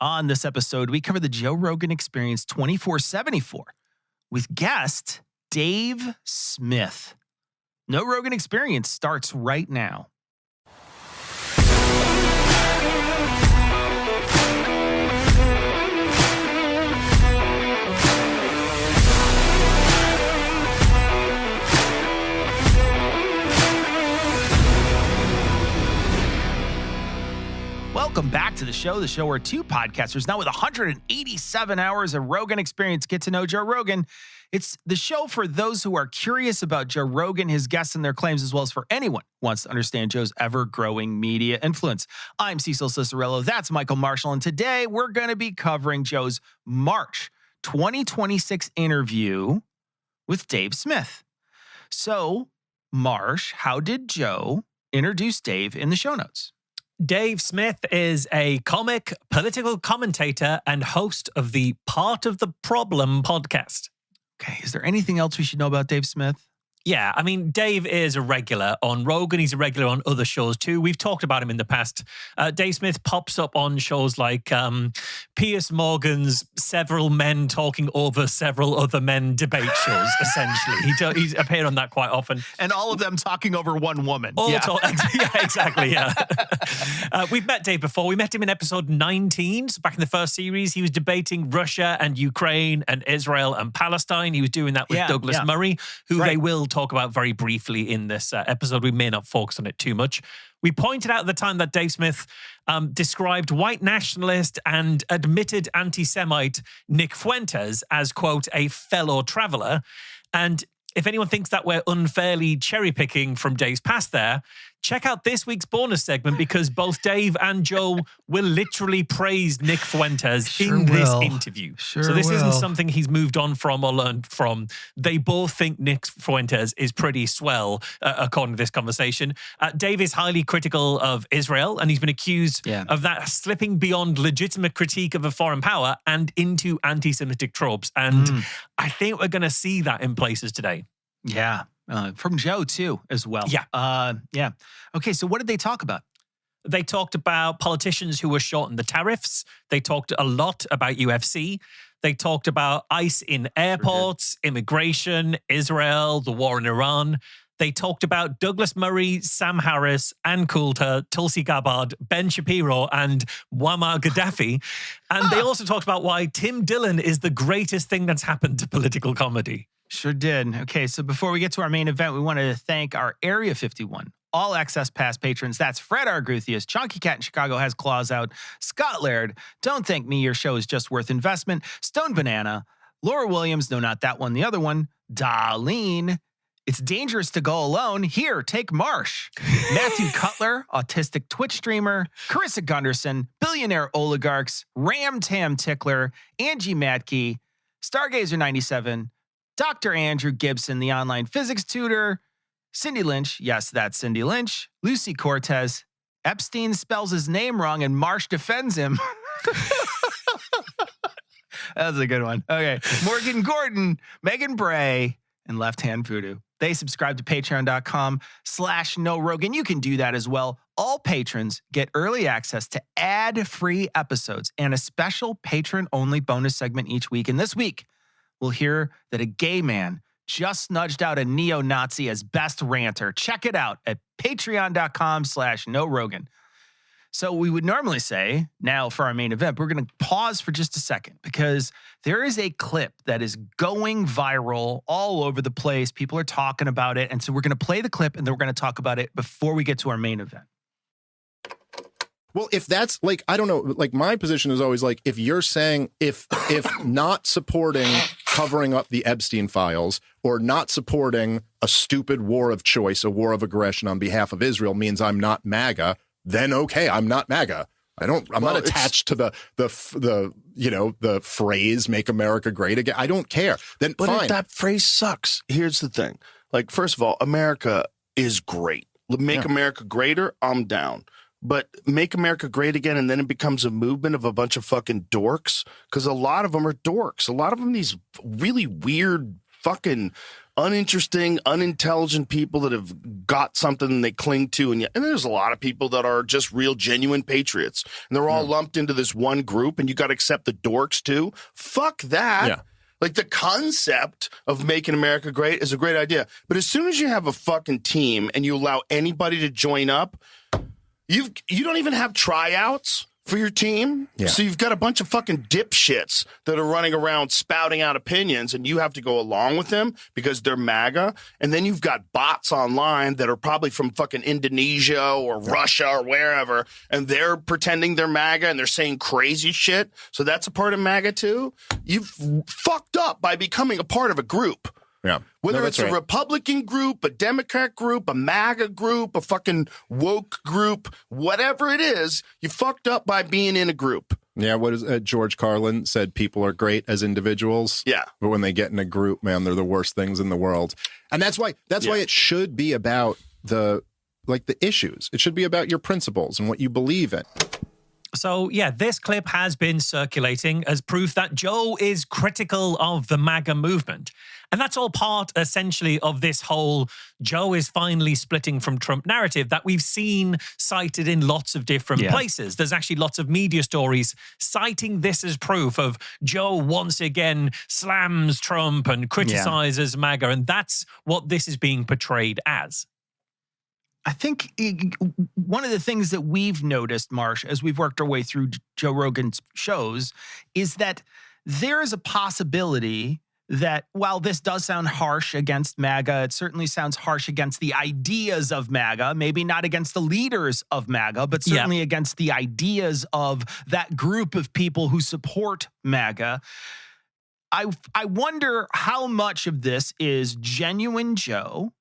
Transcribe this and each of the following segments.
On this episode, we cover the Joe Rogan Experience 24/74 with guest Dave Smith. No Rogan Experience starts right now. Welcome back to the show where two podcasters, now with 187 hours of Rogan Experience, get to know Joe Rogan. It's the show for those who are curious about Joe Rogan, his guests, and their claims, as well as for anyone who wants to understand Joe's ever-growing media influence. I'm Cecil Cicirello. That's Michael Marshall. And today we're going to be covering Joe's March 2026 interview with Dave Smith. So, Marsh, how did Joe introduce Dave in the show notes? Dave Smith is a comic, political commentator, and host of the Part of the Problem podcast. Okay, is there anything else we should know about Dave Smith? Yeah, I mean, Dave is a regular on Rogan. He's a regular on other shows too. We've talked about him in the past. Dave Smith pops up on shows like Piers Morgan's Several Men Talking Over Several Other Men debate shows, essentially. He's appeared on that quite often. And all of them talking over one woman. Yeah, exactly, yeah. We've met Dave before. We met him in episode 19. So back in the first series, he was debating Russia and Ukraine and Israel and Palestine. He was doing that with Douglas Murray, who they will talk about very briefly in this episode. We may not focus on it too much. We pointed out at the time that Dave Smith described white nationalist and admitted anti-Semite Nick Fuentes as, quote, a fellow traveler. And if anyone thinks that we're unfairly cherry-picking from days past there, check out this week's bonus segment because both Dave and Joe will literally praise Nick Fuentes in this interview. So this isn't something he's moved on from or learned from. They both think Nick Fuentes is pretty swell, according to this conversation. Dave is highly critical of Israel, and he's been accused of that slipping beyond legitimate critique of a foreign power and into anti-Semitic tropes. And I think we're going to see that in places today. Yeah. From Joe, too, as well. Yeah. Okay, so what did they talk about? They talked about politicians who were shorting the tariffs. They talked a lot about UFC. They talked about ICE in airports, immigration, Israel, the war in Iran. They talked about Douglas Murray, Sam Harris, Ann Coulter, Tulsi Gabbard, Ben Shapiro, and Muammar Gaddafi. And they also talked about why Tim Dillon is the greatest thing that's happened to political comedy. Sure did. Okay, so before we get to our main event, we want to thank our Area 51 All Access Pass patrons. That's Fred Arguthius, Chonky Cat in Chicago has claws out, Scott Laird, Don't Thank Me, Your Show is Just Worth Investment, Stone Banana, Laura Williams, no, not that one, the other one, Darlene, It's Dangerous to Go Alone, Here, Take Marsh, Matthew Cutler, Autistic Twitch Streamer, Carissa Gunderson, Billionaire Oligarchs, Ram Tam Tickler, Angie Matke, Stargazer 97, Dr. Andrew Gibson, the online physics tutor, Cindy Lynch, yes, that's Cindy Lynch, Lucy Cortez, Epstein spells his name wrong and Marsh defends him. That was a good one. Okay, Morgan Gordon, Megan Bray, and Left Hand Voodoo. They subscribe to patreon.com/No Rogan. You can do that as well. All patrons get early access to ad-free episodes and a special patron-only bonus segment each week. And this week, we'll hear that a gay man just nudged out a neo-Nazi as best ranter. Check it out at patreon.com/No Rogan. So we would normally say, now for our main event, we're going to pause for just a second because there is a clip that is going viral all over the place. People are talking about it. And so we're going to play the clip and then we're going to talk about it before we get to our main event. Well, if that's like, I don't know, like my position is always like, if you're saying, if not supporting covering up the Epstein files or not supporting a stupid war of choice, a war of aggression on behalf of Israel means I'm not MAGA, then okay, I'm not MAGA. I'm not attached to the phrase "Make America Great Again." I don't care. Then but fine. If that phrase sucks. Here's the thing. Like, first of all, America is great. Make America greater, I'm down. But make America great again, and then it becomes a movement of a bunch of fucking dorks, because a lot of them are dorks. A lot of them, these really weird fucking uninteresting, unintelligent people that have got something they cling to. And there's a lot of people that are just real, genuine patriots. And they're all lumped into this one group, and you got to accept the dorks too. Fuck that. Yeah. Like, the concept of making America great is a great idea. But as soon as you have a fucking team and you allow anybody to join up, you don't even have tryouts for your team. Yeah. So you've got a bunch of fucking dipshits that are running around spouting out opinions, and you have to go along with them because they're MAGA. And then you've got bots online that are probably from fucking Indonesia or Russia or wherever, and they're pretending they're MAGA and they're saying crazy shit. So that's a part of MAGA too. You've fucked up by becoming a part of a group. Yeah. Whether it's a Republican group, a Democrat group, a MAGA group, a fucking woke group, whatever it is, you fucked up by being in a group. Yeah, what is George Carlin said, people are great as individuals. Yeah. But when they get in a group, man, they're the worst things in the world. And that's why it should be about the issues. It should be about your principles and what you believe in. So, yeah, this clip has been circulating as proof that Joe is critical of the MAGA movement. And that's all part, essentially, of this whole Joe is finally splitting from Trump narrative that we've seen cited in lots of different places. There's actually lots of media stories citing this as proof of Joe once again slams Trump and criticizes MAGA. And that's what this is being portrayed as. I think one of the things that we've noticed, Marsh, as we've worked our way through Joe Rogan's shows, is that there is a possibility that while this does sound harsh against MAGA, it certainly sounds harsh against the ideas of MAGA, maybe not against the leaders of MAGA, but certainly against the ideas of that group of people who support MAGA. I wonder how much of this is genuine Joe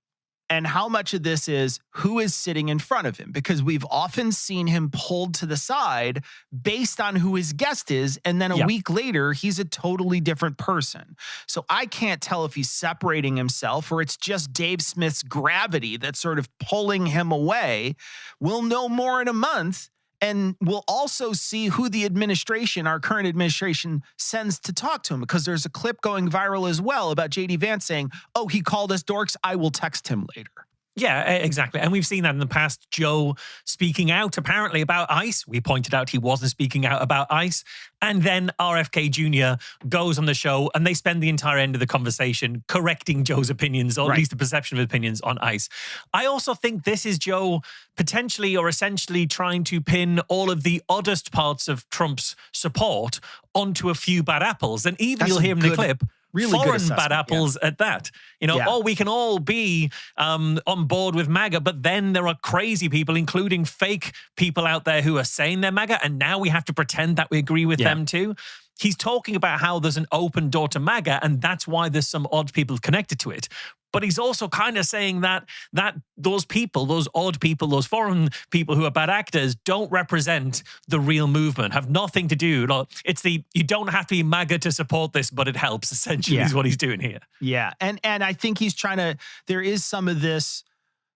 and how much of this is who is sitting in front of him, because we've often seen him pulled to the side based on who his guest is. And then a week later, he's a totally different person. So I can't tell if he's separating himself or it's just Dave Smith's gravity that's sort of pulling him away. We'll know more in a month. And we'll also see who the administration, our current administration, sends to talk to him, because there's a clip going viral as well about J.D. Vance saying, oh, he called us dorks. I will text him later. Yeah, exactly. And we've seen that in the past. Joe speaking out apparently about ICE. We pointed out he wasn't speaking out about ICE. And then RFK Jr. goes on the show and they spend the entire end of the conversation correcting Joe's opinions, or at least the perception of opinions on ICE. I also think this is Joe potentially or essentially trying to pin all of the oddest parts of Trump's support onto a few bad apples. And even you'll hear in the clip, really foreign bad apples at that. You know, we can all be on board with MAGA, but then there are crazy people, including fake people out there who are saying they're MAGA, and now we have to pretend that we agree with them too. He's talking about how there's an open door to MAGA, and that's why there's some odd people connected to it. But he's also kind of saying that those people, those odd people, those foreign people who are bad actors don't represent the real movement, have nothing to do. It's you don't have to be MAGA to support this, but it helps, essentially, is what he's doing here. Yeah. And I think he's trying to, there is some of this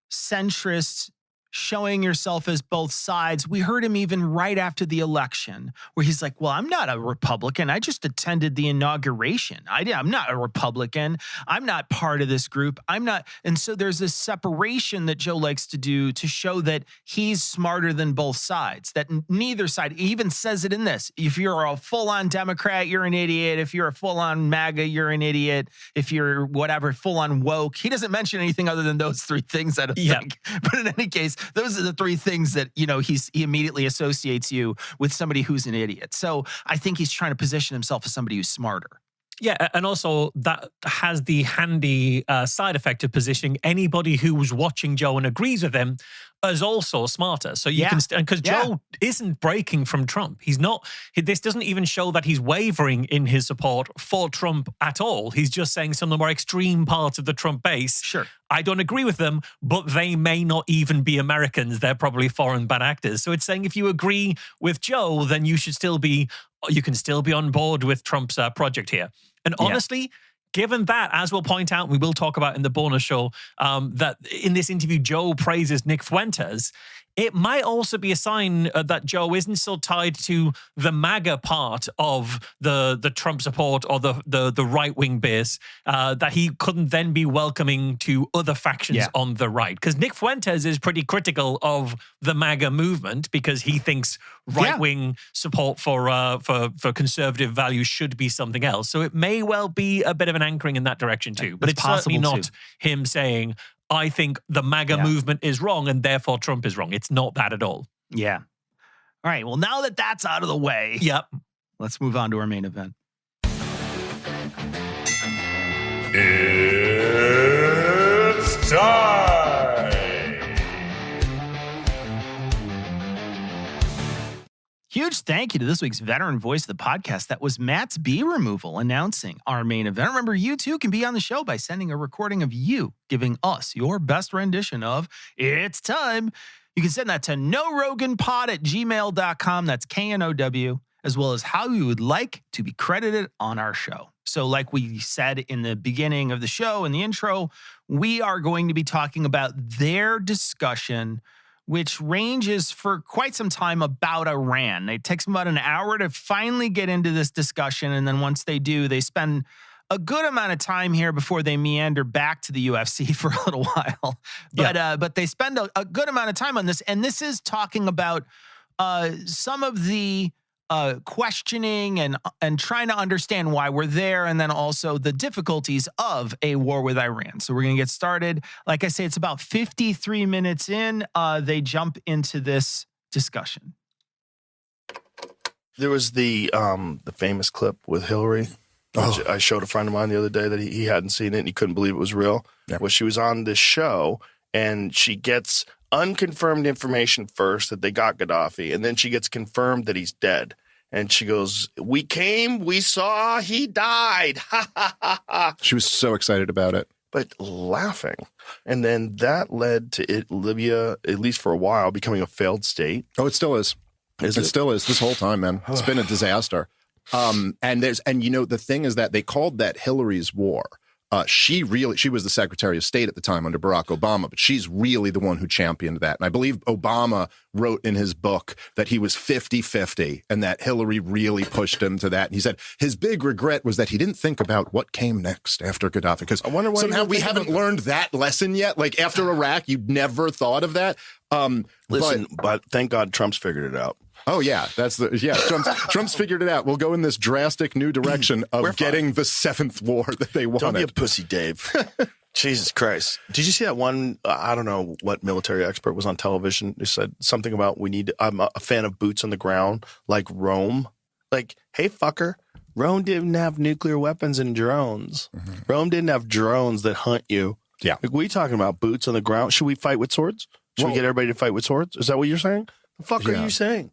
centrist showing yourself as both sides. We heard him even right after the election where he's like, well, I'm not a Republican. I just attended the inauguration. I'm not a Republican. I'm not part of this group. I'm not. And so there's this separation that Joe likes to do to show that he's smarter than both sides, that neither side. He even says it in this. If you're a full-on Democrat, you're an idiot. If you're a full-on MAGA, you're an idiot. If you're whatever, full-on woke. He doesn't mention anything other than those three things, I don't think. But in any case, those are the three things that, he immediately associates you with somebody who's an idiot. So I think he's trying to position himself as somebody who's smarter. Yeah, and also that has the handy side effect of positioning anybody who was watching Joe and agrees with him as also smarter. So you can, because Joe isn't breaking from Trump. He's not, this doesn't even show that he's wavering in his support for Trump at all. He's just saying some of the more extreme parts of the Trump base. Sure. I don't agree with them, but they may not even be Americans. They're probably foreign bad actors. So it's saying if you agree with Joe, then you can still be on board with Trump's project here. And honestly, given that, as we'll point out, we will talk about in the bonus show, that in this interview, Joe praises Nick Fuentes. it might also be a sign that Joe isn't so tied to the MAGA part of the Trump support or the right-wing base that he couldn't then be welcoming to other factions on the right. Because Nick Fuentes is pretty critical of the MAGA movement because he thinks right-wing support for conservative values should be something else. So it may well be a bit of an anchoring in that direction too. But it's certainly not him saying, I think the MAGA movement is wrong and therefore Trump is wrong. It's not that at all. Yeah. All right. Well, now that that's out of the way, let's move on to our main event. It's time. Huge thank you to this week's veteran voice of the podcast. That was Matt's B removal announcing our main event. Remember, you too can be on the show by sending a recording of you giving us your best rendition of It's Time. You can send that to noroganpod@gmail.com. That's KNOW, as well as how you would like to be credited on our show. So like we said in the beginning of the show, in the intro, we are going to be talking about their discussion, which ranges for quite some time about Iran. It takes them about an hour to finally get into this discussion. And then once they do, they spend a good amount of time here before they meander back to the UFC for a little while. But they spend a good amount of time on this. And this is talking about some of the questioning and trying to understand why we're there, and then also the difficulties of a war with Iran. So we're going to get started. Like I say, it's about 53 minutes in. They jump into this discussion. There was the famous clip with Hillary. Which I showed a friend of mine the other day that he hadn't seen it and he couldn't believe it was real. Yeah. Well, she was on this show and she gets unconfirmed information first that they got Gaddafi, and then she gets confirmed that he's dead. And she goes, "We came, we saw, he died." Ha ha ha ha. She was so excited about it. But laughing. And then that led to Libya, at least for a while, becoming a failed state. Oh, it still is. It still is this whole time, man. It's been a disaster. And you know, the thing is that they called that Hillary's war. She was the Secretary of State at the time under Barack Obama, but she's really the one who championed that. And I believe Obama wrote in his book that he was 50-50 and that Hillary really pushed him to that. And he said his big regret was that he didn't think about what came next after Gaddafi. Because I wonder why somehow we haven't learned that lesson yet. Like after Iraq, you never thought of that. But thank God Trump's figured it out. Oh yeah, Trump's figured it out. We'll go in this drastic new direction of getting the seventh war that they wanted. Don't be a pussy, Dave. Jesus Christ! Did you see that one? I don't know what military expert was on television who said something about I'm a fan of boots on the ground, like Rome. Like, hey, fucker, Rome didn't have nuclear weapons and drones. Mm-hmm. Rome didn't have drones that hunt you. Yeah, like, what are you talking about? Boots on the ground? Should we fight with swords? Should we get everybody to fight with swords? Is that what you're saying? The fuck are you saying?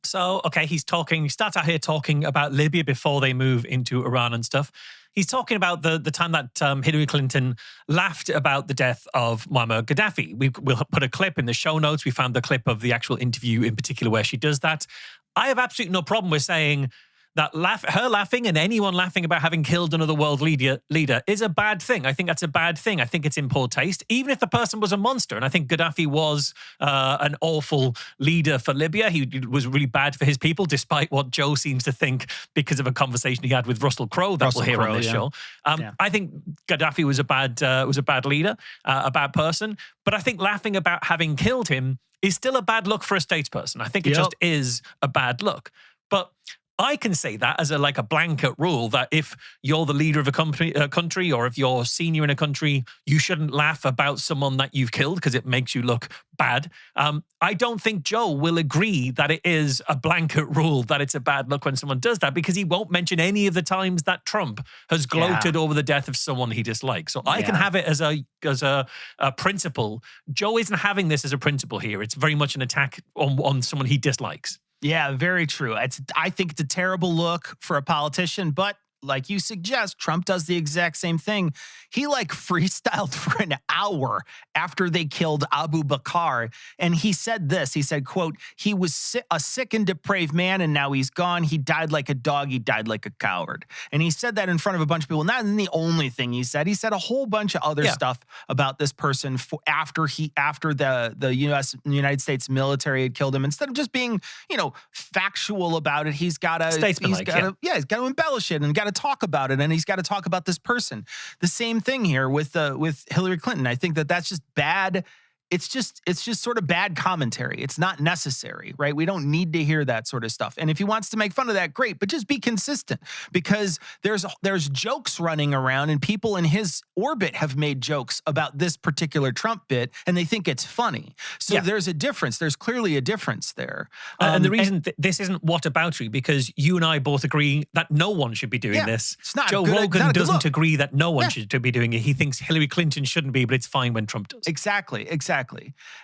So, okay, he starts out here talking about Libya before they move into Iran and stuff. He's talking about the time that Hillary Clinton laughed about the death of Muammar Gaddafi. We'll put a clip in the show notes. We found the clip of the actual interview in particular where she does that. I have absolutely no problem with saying that her laughing and anyone laughing about having killed another world leader is a bad thing. I think that's a bad thing. I think it's in poor taste, even if the person was a monster. And I think Gaddafi was an awful leader for Libya. He was really bad for his people, despite what Joe seems to think because of a conversation he had with Russell Crowe that we'll hear on this show. I think Gaddafi was a bad leader, a bad person. But I think laughing about having killed him is still a bad look for a statesperson. I think it just is a bad look. But I can say that as a blanket rule that if you're the leader of a country or if you're senior in a country, you shouldn't laugh about someone that you've killed because it makes you look bad. I don't think Joe will agree that it is a blanket rule that it's a bad look when someone does that because he won't mention any of the times that Trump has gloated over the death of someone he dislikes. So I can have it as a principle. Joe isn't having this as a principle here. It's very much an attack on someone he dislikes. Yeah, very true. I think it's a terrible look for a politician, but like you suggest, Trump does the exact same thing. He like freestyled for an hour after they killed Abu Bakr. And he said this, he said, quote, he was a sick and depraved man and now he's gone. He died like a dog. He died like a coward. And he said that in front of a bunch of people. Not the only thing he said. He said a whole bunch of other stuff about this person after the United States military had killed him. Instead of just being, factual about it, he's got to embellish it and got to talk about it, and he's got to talk about this person. The same thing here with Hillary Clinton. I think that's just bad. It's just sort of bad commentary. It's not necessary, right? We don't need to hear that sort of stuff. And if he wants to make fun of that, great, but just be consistent, because there's jokes running around and people in his orbit have made jokes about this particular Trump bit and they think it's funny. So there's a difference. There's clearly a difference there. And the reason this isn't whataboutery, because you and I both agree that no one should be doing this. It's not Joe Rogan doesn't agree that no one should be doing it. He thinks Hillary Clinton shouldn't be, but it's fine when Trump does. Exactly.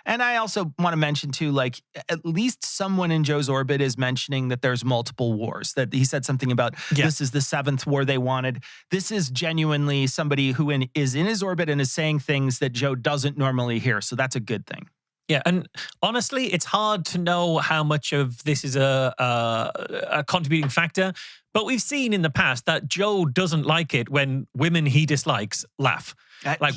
And I also want to mention too, like, at least someone in Joe's orbit is mentioning that there's multiple wars, that he said something about this is the 7th war they wanted. This is genuinely somebody who is in his orbit and is saying things that Joe doesn't normally hear. So that's a good thing. Yeah, and honestly, it's hard to know how much of this is a contributing factor. But we've seen in the past that Joe doesn't like it when women he dislikes laugh.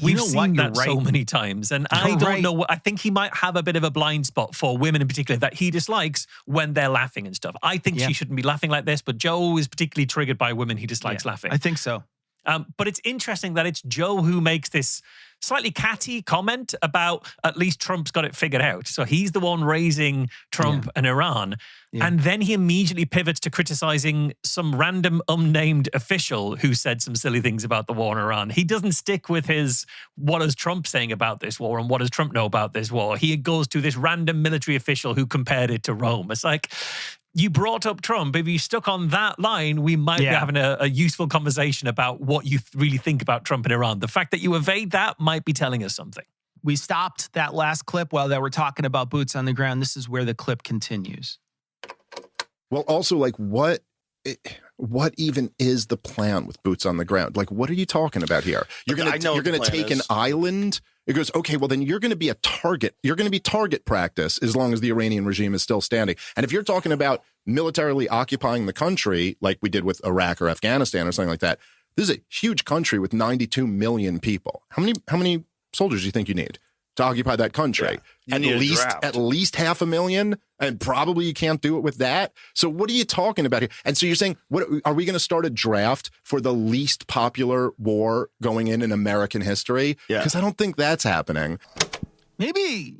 We've seen that so many times. And I don't know. I think he might have a bit of a blind spot for women in particular that he dislikes when they're laughing and stuff. I think she shouldn't be laughing like this, but Joe is particularly triggered by women he dislikes laughing. I think so. But it's interesting that it's Joe who makes this slightly catty comment about at least Trump's got it figured out. So he's the one raising Trump and Iran. Yeah. And then he immediately pivots to criticizing some random unnamed official who said some silly things about the war in Iran. He doesn't stick with his, what is Trump saying about this war and what does Trump know about this war? He goes to this random military official who compared it to Rome. It's like, you brought up Trump. If you stuck on that line, we might be having a useful conversation about what you really think about Trump and Iran. The fact that you evade that might be telling us something. We stopped that last clip while they were talking about boots on the ground. This is where the clip continues. Well, also, like, what even is the plan with boots on the ground? Like, what are you talking about here? You're going to take an island. It goes, okay, well, then you're going to be a target. You're going to be target practice as long as the Iranian regime is still standing. And if you're talking about militarily occupying the country, like we did with Iraq or Afghanistan or something like that, this is a huge country with 92 million people. How many soldiers do you think you need to occupy that country? Yeah, at least 500,000, and probably you can't do it with that. So what are you talking about here? And so you're saying, what are we going to start a draft for the least popular war going in American history? Because I don't think that's happening. Maybe,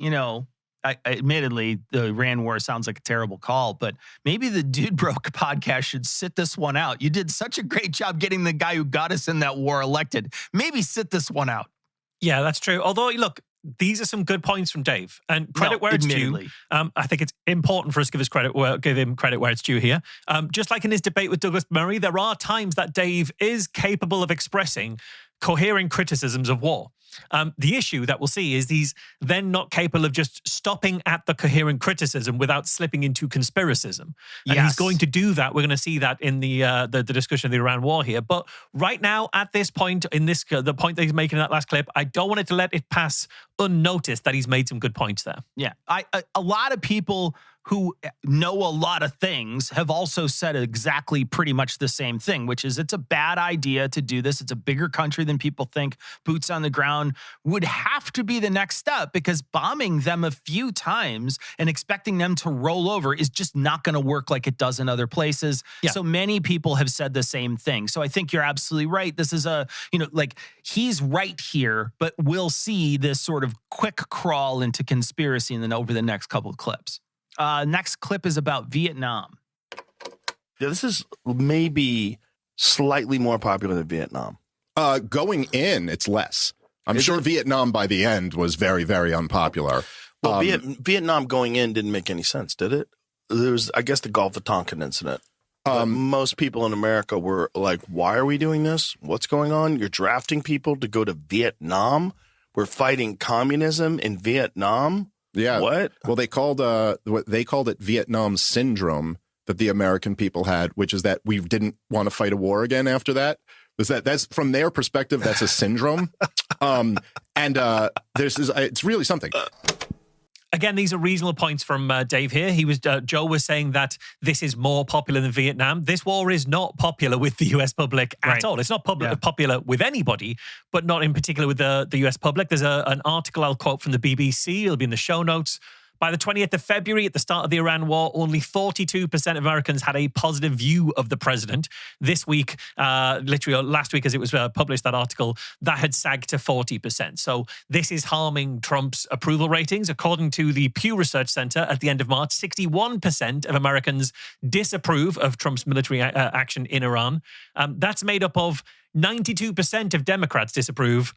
admittedly, the Iran war sounds like a terrible call, but maybe the Dude Broke podcast should sit this one out. You did such a great job getting the guy who got us in that war elected. Maybe sit this one out. Yeah, that's true. Although, look, these are some good points from Dave, and credit where it's due. I think it's important for us to give him credit where it's due here. Just like in his debate with Douglas Murray, there are times that Dave is capable of expressing coherent criticisms of war. The issue that we'll see is he's then not capable of just stopping at the coherent criticism without slipping into conspiracism. And he's going to do that. We're going to see that in the discussion of the Iran war here. But right now, at this point, the point that he's making in that last clip, I don't want it to let it pass unnoticed that he's made some good points there. Yeah, a lot of people who know a lot of things have also said exactly pretty much the same thing, which is it's a bad idea to do this. It's a bigger country than people think. Boots on the ground would have to be the next step, because bombing them a few times and expecting them to roll over is just not going to work like it does in other places. Yeah. So many people have said the same thing. So I think you're absolutely right. This is he's right here, but we'll see this sort of quick crawl into conspiracy and then over the next couple of clips. Next clip is about Vietnam. Yeah, this is maybe slightly more popular than Vietnam. Going in, it's less. I'm sure Vietnam by the end was very, very unpopular. Well, Vietnam going in didn't make any sense, did it? There was, I guess, the Gulf of Tonkin incident. Most people in America were like, why are we doing this? What's going on? You're drafting people to go to Vietnam? We're fighting communism in Vietnam? Yeah. What? Well, they called it Vietnam Syndrome that the American people had, which is that we didn't want to fight a war again after that. That's from their perspective, that's a syndrome. It's really something. Again, these are reasonable points from Dave here. Joe was saying that this is more popular than Vietnam. This war is not popular with the U.S. public at all. It's not popular with anybody, but not in particular with the U.S. public. There's an article I'll quote from the BBC. It'll be in the show notes. By the 20th of February, at the start of the Iran war, only 42% of Americans had a positive view of the president. This week, literally last week as it was published, that article, that had sagged to 40%. So this is harming Trump's approval ratings. According to the Pew Research Center, at the end of March, 61% of Americans disapprove of Trump's military action in Iran. That's made up of 92% of Democrats disapprove,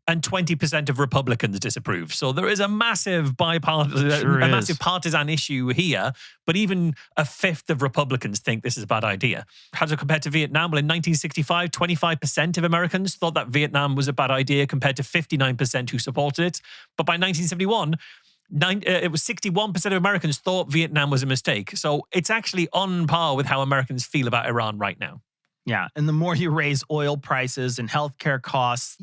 and 20% of Republicans disapprove. So there is a massive massive partisan issue here, but even a fifth of Republicans think this is a bad idea. How does it compare to Vietnam? Well, in 1965, 25% of Americans thought that Vietnam was a bad idea compared to 59% who supported it. But by 1971, it was 61% of Americans thought Vietnam was a mistake. So it's actually on par with how Americans feel about Iran right now. Yeah, and the more you raise oil prices and healthcare costs,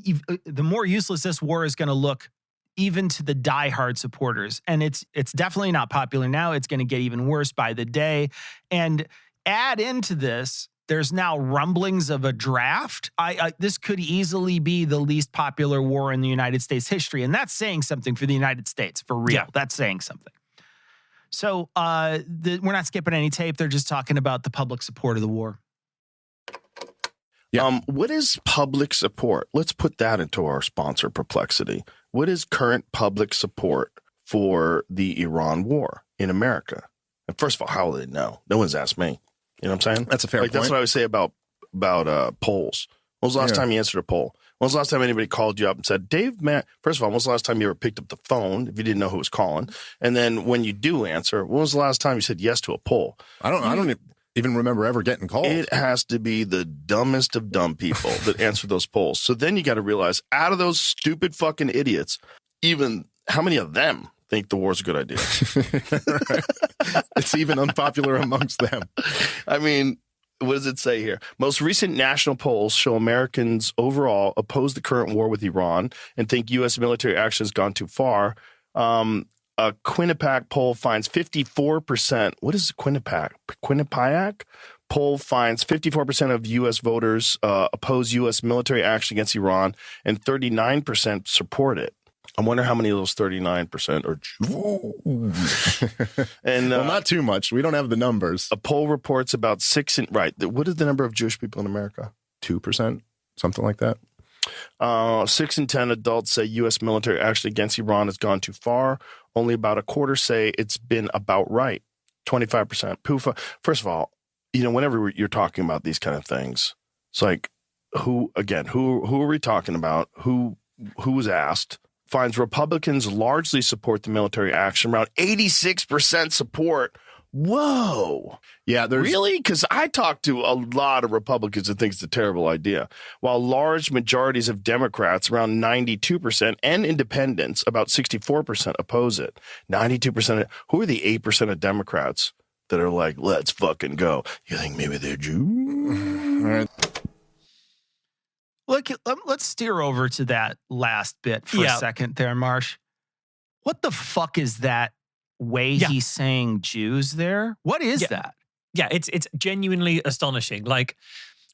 the more useless this war is going to look, even to the diehard supporters. And it's definitely not popular now. It's going to get even worse by the day. And add into this, there's now rumblings of a draft. This could easily be the least popular war in the United States history, and that's saying something for the United States, for real. Yeah. That's saying something. So we're not skipping any tape. They're just talking about the public support of the war. Yeah. What is public support? Let's put that into our sponsor Perplexity. What is current public support for the Iran war in America? And first of all, how will they know? No one's asked me. You know what I'm saying? That's a fair point. That's what I would say about polls. When was the last time you answered a poll? When was the last time anybody called you up and said, Dave, man, first of all, when was the last time you ever picked up the phone if you didn't know who was calling? And then when you do answer, when was the last time you said yes to a poll? I don't even remember ever getting called. It has to be the dumbest of dumb people that answer those polls. So then you got to realize, out of those stupid fucking idiots, even how many of them think the war's a good idea? It's even unpopular amongst them. I mean, what does it say here? Most recent national polls show Americans overall oppose the current war with Iran and think U.S. military action has gone too far. A Quinnipiac poll finds 54%. What is Quinnipiac poll finds 54% of U.S. voters oppose U.S. military action against Iran, and 39% support it. I wonder how many of those 39% are Jews. And well, not too much. We don't have the numbers. A poll reports about what is the number of Jewish people in America? 2%, something like that. 6 in 10 adults say U.S. military action against Iran has gone too far. Only about a quarter say it's been about right. 25%. PUFA. First of all, whenever you're talking about these kind of things, it's like, who are we talking about? Who was asked? Finds Republicans largely support the military action, around 86% support. Whoa. Yeah, really? Because I talked to a lot of Republicans that think it's a terrible idea, while large majorities of Democrats, around 92%, and independents, about 64%, oppose it. 92%. Who are the 8% of Democrats that are like, let's fucking go? You think maybe they're Jews? All right. Look, let's steer over to that last bit for a second there, Marsh. What the fuck is that way he's saying Jews there? What is that? Yeah, it's genuinely astonishing. Like,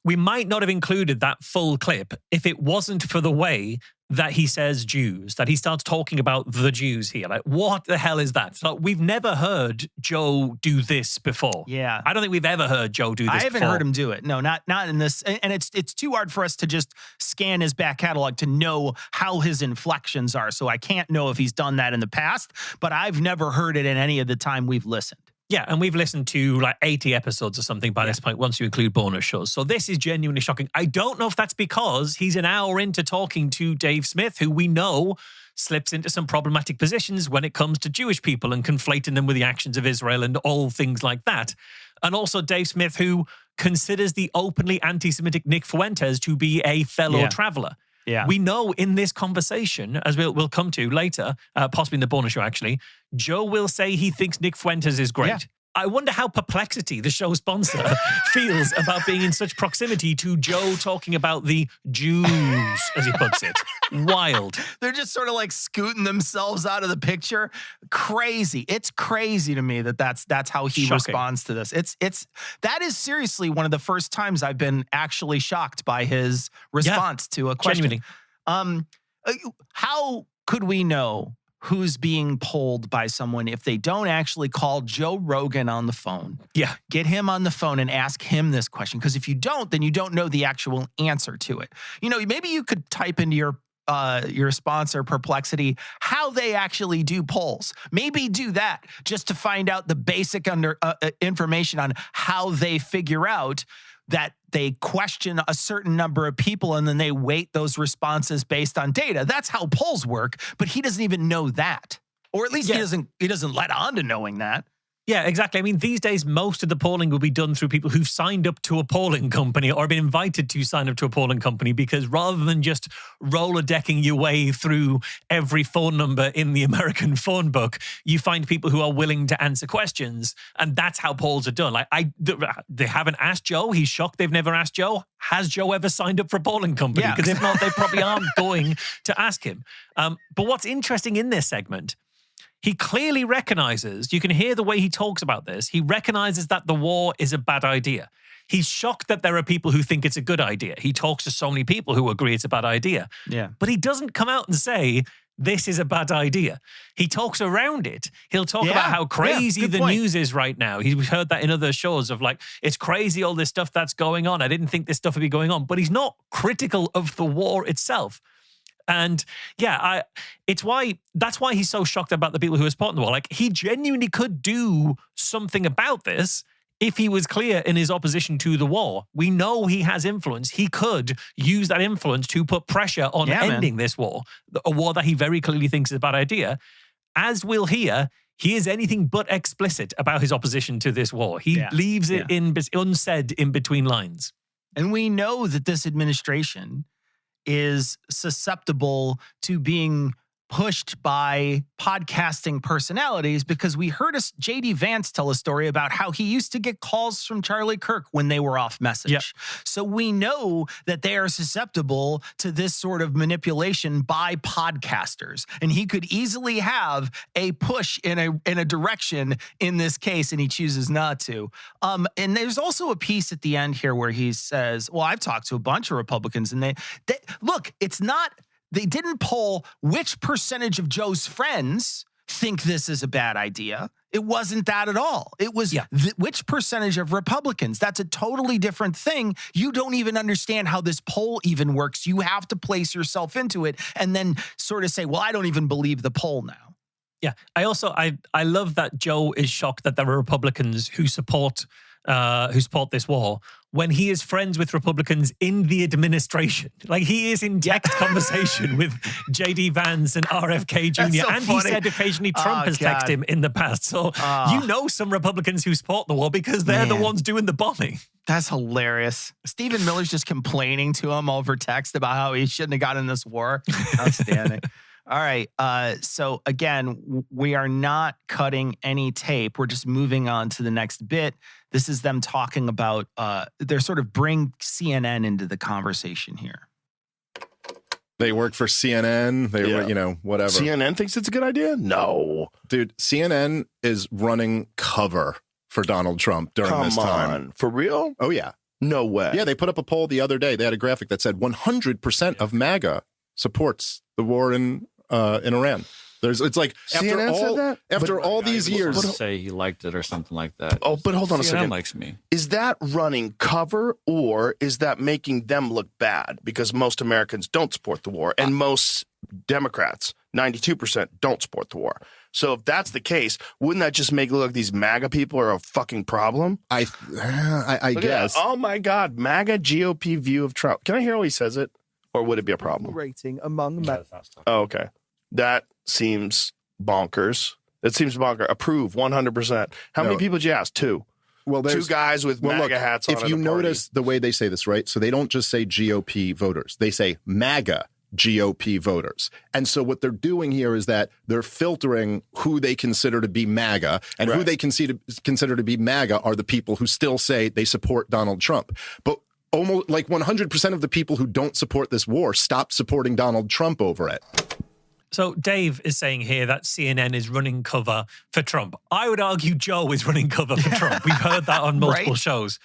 we might not have included that full clip if it wasn't for the way that he says Jews, that he starts talking about the Jews here. Like, what the hell is that? So we've never heard Joe do this before. Yeah. I don't think we've ever heard Joe do this before. I haven't heard him do it. No, not in this. And it's too hard for us to just scan his back catalog to know how his inflections are. So I can't know if he's done that in the past, but I've never heard it in any of the time we've listened. Yeah, and we've listened to like 80 episodes or something by this point, once you include bonus shows. So this is genuinely shocking. I don't know if that's because he's an hour into talking to Dave Smith, who we know slips into some problematic positions when it comes to Jewish people and conflating them with the actions of Israel and all things like that. And also Dave Smith, who considers the openly anti-Semitic Nick Fuentes to be a fellow traveler. Yeah. We know in this conversation, as we'll come to later, possibly in the bonus show actually, Joe will say he thinks Nick Fuentes is great. Yeah. I wonder how Perplexity, the show sponsor, feels about being in such proximity to Joe talking about the Jews, as he puts it. Wild. They're just sort of like scooting themselves out of the picture. Crazy. It's crazy to me that's how he responds to this. That is seriously one of the first times I've been actually shocked by his response to a question. Genuinely. How could we know who's being polled by someone if they don't actually call Joe Rogan on the phone? Yeah. Get him on the phone and ask him this question. Because if you don't, then you don't know the actual answer to it. You know, maybe you could type into your sponsor, Perplexity, how they actually do polls. Maybe do that just to find out the basic information on how they figure out that they question a certain number of people and then they weight those responses based on data. That's how polls work, but he doesn't even know that. Or at least he doesn't let on to knowing that. Yeah, exactly. I mean, these days, most of the polling will be done through people who've signed up to a polling company or been invited to sign up to a polling company, because rather than just roller-decking your way through every phone number in the American phone book, you find people who are willing to answer questions, and that's how polls are done. Like, they haven't asked Joe. He's shocked they've never asked Joe. Has Joe ever signed up for a polling company? Because if not, they probably aren't going to ask him. But what's interesting in this segment, he clearly recognizes, you can hear the way he talks about this, he recognizes that the war is a bad idea. He's shocked that there are people who think it's a good idea. He talks to so many people who agree it's a bad idea. Yeah. But he doesn't come out and say, this is a bad idea. He talks around it. He'll talk about how crazy the news is right now. He's heard that in other shows of like, it's crazy all this stuff that's going on. I didn't think this stuff would be going on. But he's not critical of the war itself. And that's why he's so shocked about the people who are supporting the war. Like, he genuinely could do something about this if he was clear in his opposition to the war. We know he has influence. He could use that influence to put pressure on ending this war, a war that he very clearly thinks is a bad idea. As we'll hear, he is anything but explicit about his opposition to this war. He leaves it unsaid in between lines. And we know that this administration is susceptible to being pushed by podcasting personalities, because we heard J.D. Vance tell a story about how he used to get calls from Charlie Kirk when they were off message. Yep. So we know that they are susceptible to this sort of manipulation by podcasters. And he could easily have a push in a direction in this case, and he chooses not to. And there's also a piece at the end here where he says, well, I've talked to a bunch of Republicans, and they look, it's not... They didn't poll which percentage of Joe's friends think this is a bad idea. It wasn't that at all. It was which percentage of Republicans. That's a totally different thing. You don't even understand how this poll even works. You have to place yourself into it and then sort of say, well, I don't even believe the poll now. Yeah. I love that Joe is shocked that there are Republicans who support this war when he is friends with Republicans in the administration. Like, he is in text conversation with J.D. Vance and RFK Jr. So and funny. He said occasionally Trump has texted him in the past. So you know some Republicans who support the war because they're the ones doing the bombing. That's hilarious. Stephen Miller's just complaining to him over text about how he shouldn't have gotten in this war. Outstanding. All right. So again, we are not cutting any tape. We're just moving on to the next bit. This is them talking about, they're sort of bring CNN into the conversation here. They work for CNN. They were, whatever. CNN thinks it's a good idea? No. Dude, CNN is running cover for Donald Trump during this time. Come on. For real? Oh, yeah. No way. Yeah, they put up a poll the other day. They had a graphic that said 100% of MAGA supports the war in Iran. It's like after all these years, say he liked it or something like that. Oh, but hold on a second. Likes me. Is that running cover, or is that making them look bad? Because most Americans don't support the war, and most Democrats, 92%, don't support the war. So if that's the case, wouldn't that just make it look like these MAGA people are a fucking problem? I guess. Oh my God, MAGA GOP view of Trump. Can I hear how he says it, or would it be a problem? Rating among Oh, okay. That seems bonkers. Approve 100%. How many people did you ask? Two. Well, two guys with MAGA hats on. If you notice the way they say this, right? So they don't just say GOP voters. They say MAGA GOP voters. And so what they're doing here is that they're filtering who they consider to be MAGA, and who they consider to be MAGA are the people who still say they support Donald Trump. But almost like 100% of the people who don't support this war stopped supporting Donald Trump over it. So Dave is saying here that CNN is running cover for Trump. I would argue Joe is running cover for Trump. We've heard that on multiple shows.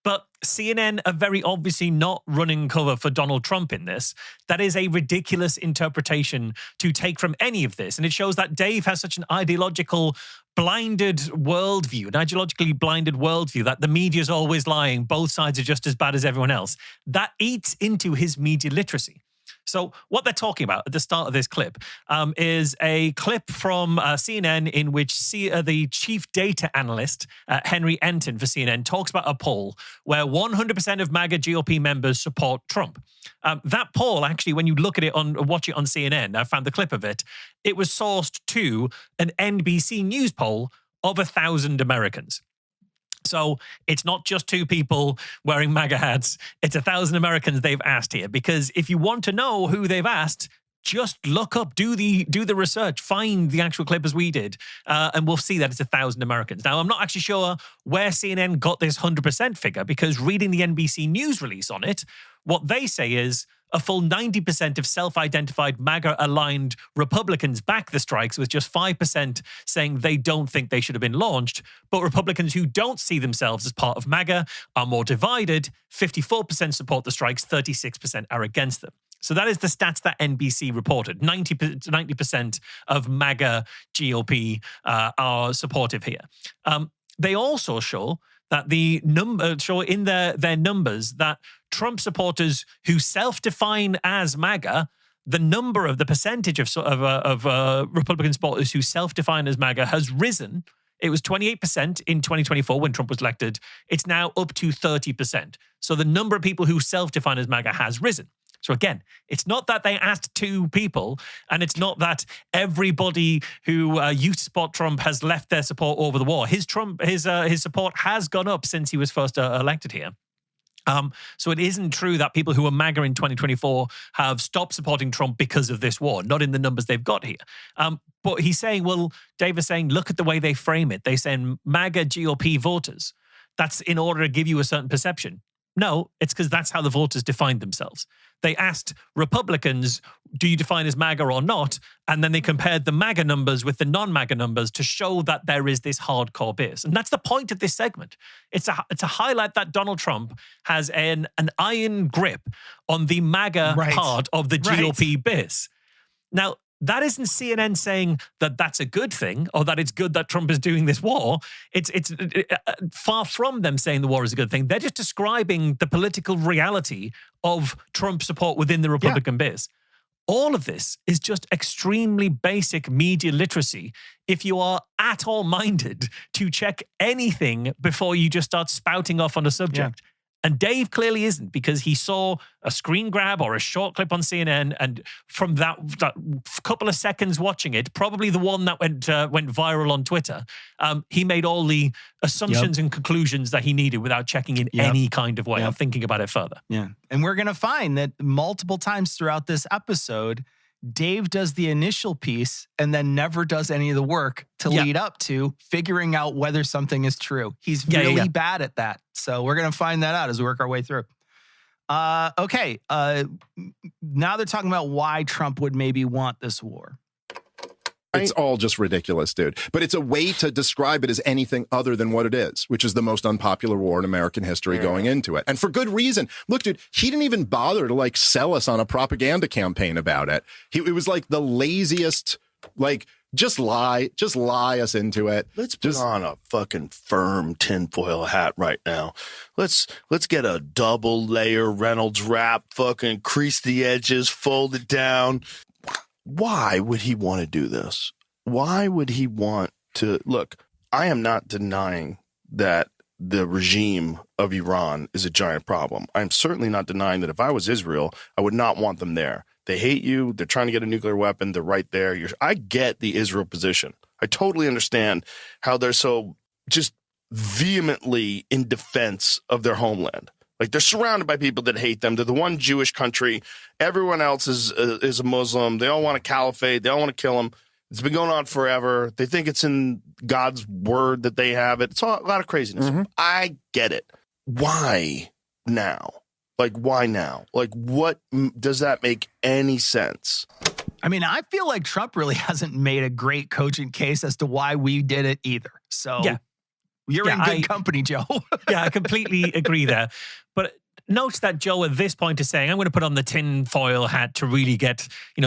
But CNN are very obviously not running cover for Donald Trump in this. That is a ridiculous interpretation to take from any of this. And it shows that Dave has such an ideological blinded worldview, that the media is always lying, both sides are just as bad as everyone else. That eats into his media literacy. So what they're talking about at the start of this clip is a clip from CNN in which the chief data analyst, Henry Enton for CNN, talks about a poll where 100% of MAGA GOP members support Trump. That poll, actually, when you look at it watch it on CNN, I found the clip of it, it was sourced to an NBC News poll of 1,000 Americans. So it's not just two people wearing MAGA hats. It's 1,000 Americans they've asked here. Because if you want to know who they've asked, just look up, do the research, find the actual clip as we did, and we'll see that it's 1,000 Americans. Now, I'm not actually sure where CNN got this 100% figure, because reading the NBC News release on it, what they say is a full 90% of self-identified MAGA-aligned Republicans back the strikes, with just 5% saying they don't think they should have been launched. But Republicans who don't see themselves as part of MAGA are more divided. 54% support the strikes, 36% are against them. So that is the stats that NBC reported. 90% of MAGA GOP are supportive here. They also show that in their numbers that Trump supporters who self-define as MAGA, the percentage of Republican supporters who self-define as MAGA has risen. It was 28% in 2024 when Trump was elected. It's now up to 30%. So the number of people who self-define as MAGA has risen. So again, it's not that they asked two people, and it's not that everybody who used to support Trump has left their support over the war. His support has gone up since he was first elected here. So it isn't true that people who were MAGA in 2024 have stopped supporting Trump because of this war, not in the numbers they've got here. But he's saying, well, Dave is saying, look at the way they frame it. They send MAGA GOP voters. That's in order to give you a certain perception. No, it's because that's how the voters defined themselves. They asked Republicans, do you define as MAGA or not? And then they compared the MAGA numbers with the non-MAGA numbers to show that there is this hardcore base. And that's the point of this segment. It's to highlight that Donald Trump has an iron grip on the MAGA part of the GOP base. Now, that isn't CNN saying that that's a good thing or that it's good that Trump is doing this war. It's far from them saying the war is a good thing. They're just describing the political reality of Trump support within the Republican base. All of this is just extremely basic media literacy if you are at all minded to check anything before you just start spouting off on a subject. Yeah. And Dave clearly isn't, because he saw a screen grab or a short clip on CNN, and from that couple of seconds watching it, probably the one that went viral on Twitter, he made all the assumptions and conclusions that he needed without checking in any kind of way or thinking about it further. Yeah, and we're going to find that multiple times throughout this episode, Dave does the initial piece and then never does any of the work to lead up to figuring out whether something is true. He's really bad at that. So we're going to find that out as we work our way through. Okay. Now they're talking about why Trump would maybe want this war. It's all just ridiculous, dude. But it's a way to describe it as anything other than what it is, which is the most unpopular war in American history going into it. And for good reason. Look, dude, he didn't even bother to sell us on a propaganda campaign about it. It was the laziest, just lie us into it. Let's put on a fucking firm tinfoil hat right now. Let's get a double layer Reynolds wrap, fucking crease the edges, fold it down. Why would he want to do this? Why would he want to? Look, I am not denying that the regime of Iran is a giant problem. I'm certainly not denying that if I was Israel, I would not want them there. They hate you. They're trying to get a nuclear weapon. They're right there. I get the Israel position. I totally understand how they're so just vehemently in defense of their homeland. Like, they're surrounded by people that hate them. They're the one Jewish country. Everyone else is a Muslim. They all want a caliphate. They all want to kill them. It's been going on forever. They think it's in God's word that they have it. It's a lot of craziness. I get it. Why now? Like, why now? Like, what does that make any sense? I mean, I feel like Trump really hasn't made a great cogent case as to why we did it either. So you're in good company, Joe. Yeah, I completely agree there. But note that Joe at this point is saying, I'm going to put on the tinfoil hat to really get,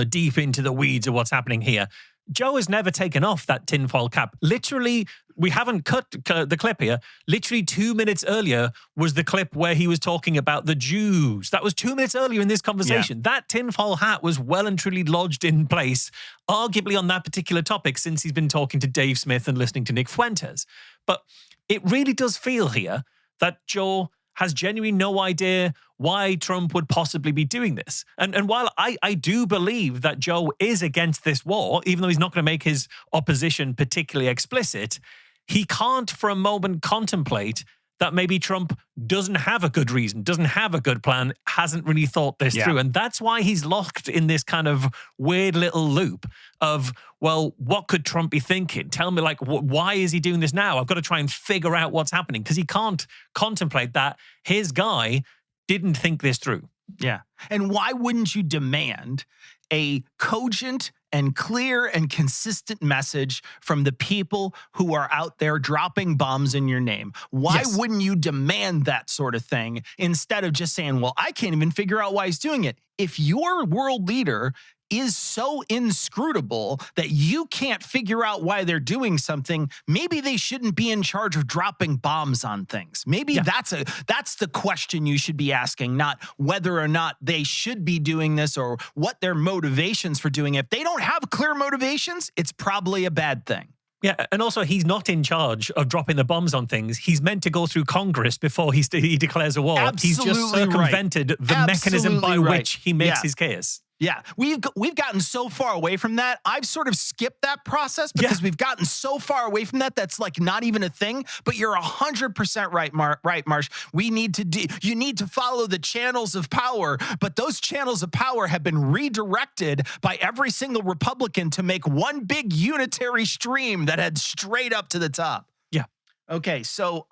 deep into the weeds of what's happening here. Joe has never taken off that tinfoil cap. Literally, we haven't cut the clip here. Literally 2 minutes earlier was the clip where he was talking about the Jews. That was 2 minutes earlier in this conversation. Yeah. That tinfoil hat was well and truly lodged in place, arguably on that particular topic, since he's been talking to Dave Smith and listening to Nick Fuentes. But it really does feel here that Joe has genuinely no idea why Trump would possibly be doing this. And while I do believe that Joe is against this war, even though he's not going to make his opposition particularly explicit, he can't for a moment contemplate that maybe Trump doesn't have a good reason, doesn't have a good plan, hasn't really thought this through. And that's why he's locked in this kind of weird little loop of, well, what could Trump be thinking? Tell me, like, why is he doing this now? I've got to try and figure out what's happening, because he can't contemplate that his guy didn't think this through. Yeah. And why wouldn't you demand a cogent and clear and consistent message from the people who are out there dropping bombs in your name? Why wouldn't you demand that sort of thing instead of just saying, well, I can't even figure out why he's doing it? If your world leader is so inscrutable that you can't figure out why they're doing something, maybe they shouldn't be in charge of dropping bombs on things. Maybe that's the question you should be asking, not whether or not they should be doing this or what their motivations for doing it. If they don't have clear motivations, it's probably a bad thing. Yeah, and also he's not in charge of dropping the bombs on things. He's meant to go through Congress before he declares a war. Absolutely he's just circumvented the mechanism by which he makes his case. Yeah, we've gotten so far away from that. I've sort of skipped that process because we've gotten so far away from that. That's like not even a thing. But you're 100% right, Marsh. You need to follow the channels of power. But those channels of power have been redirected by every single Republican to make one big unitary stream that heads straight up to the top. Yeah. Okay, so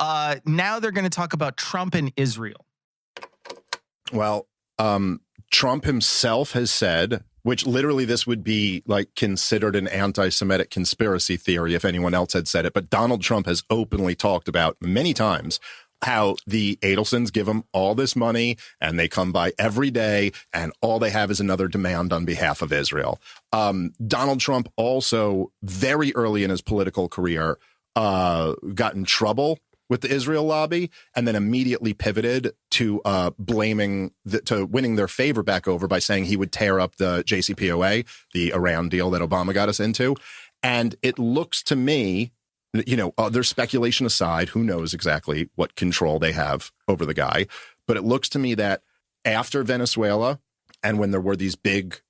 now they're going to talk about Trump and Israel. Well, Trump himself has said, which literally this would be like considered an anti-Semitic conspiracy theory if anyone else had said it. But Donald Trump has openly talked about many times how the Adelsons give him all this money and they come by every day and all they have is another demand on behalf of Israel. Donald Trump also very early in his political career got in trouble with the Israel lobby, and then immediately pivoted to to winning their favor back over by saying he would tear up the JCPOA, the Iran deal that Obama got us into. And it looks to me, there's speculation aside, who knows exactly what control they have over the guy, but it looks to me that after Venezuela, and when there were these big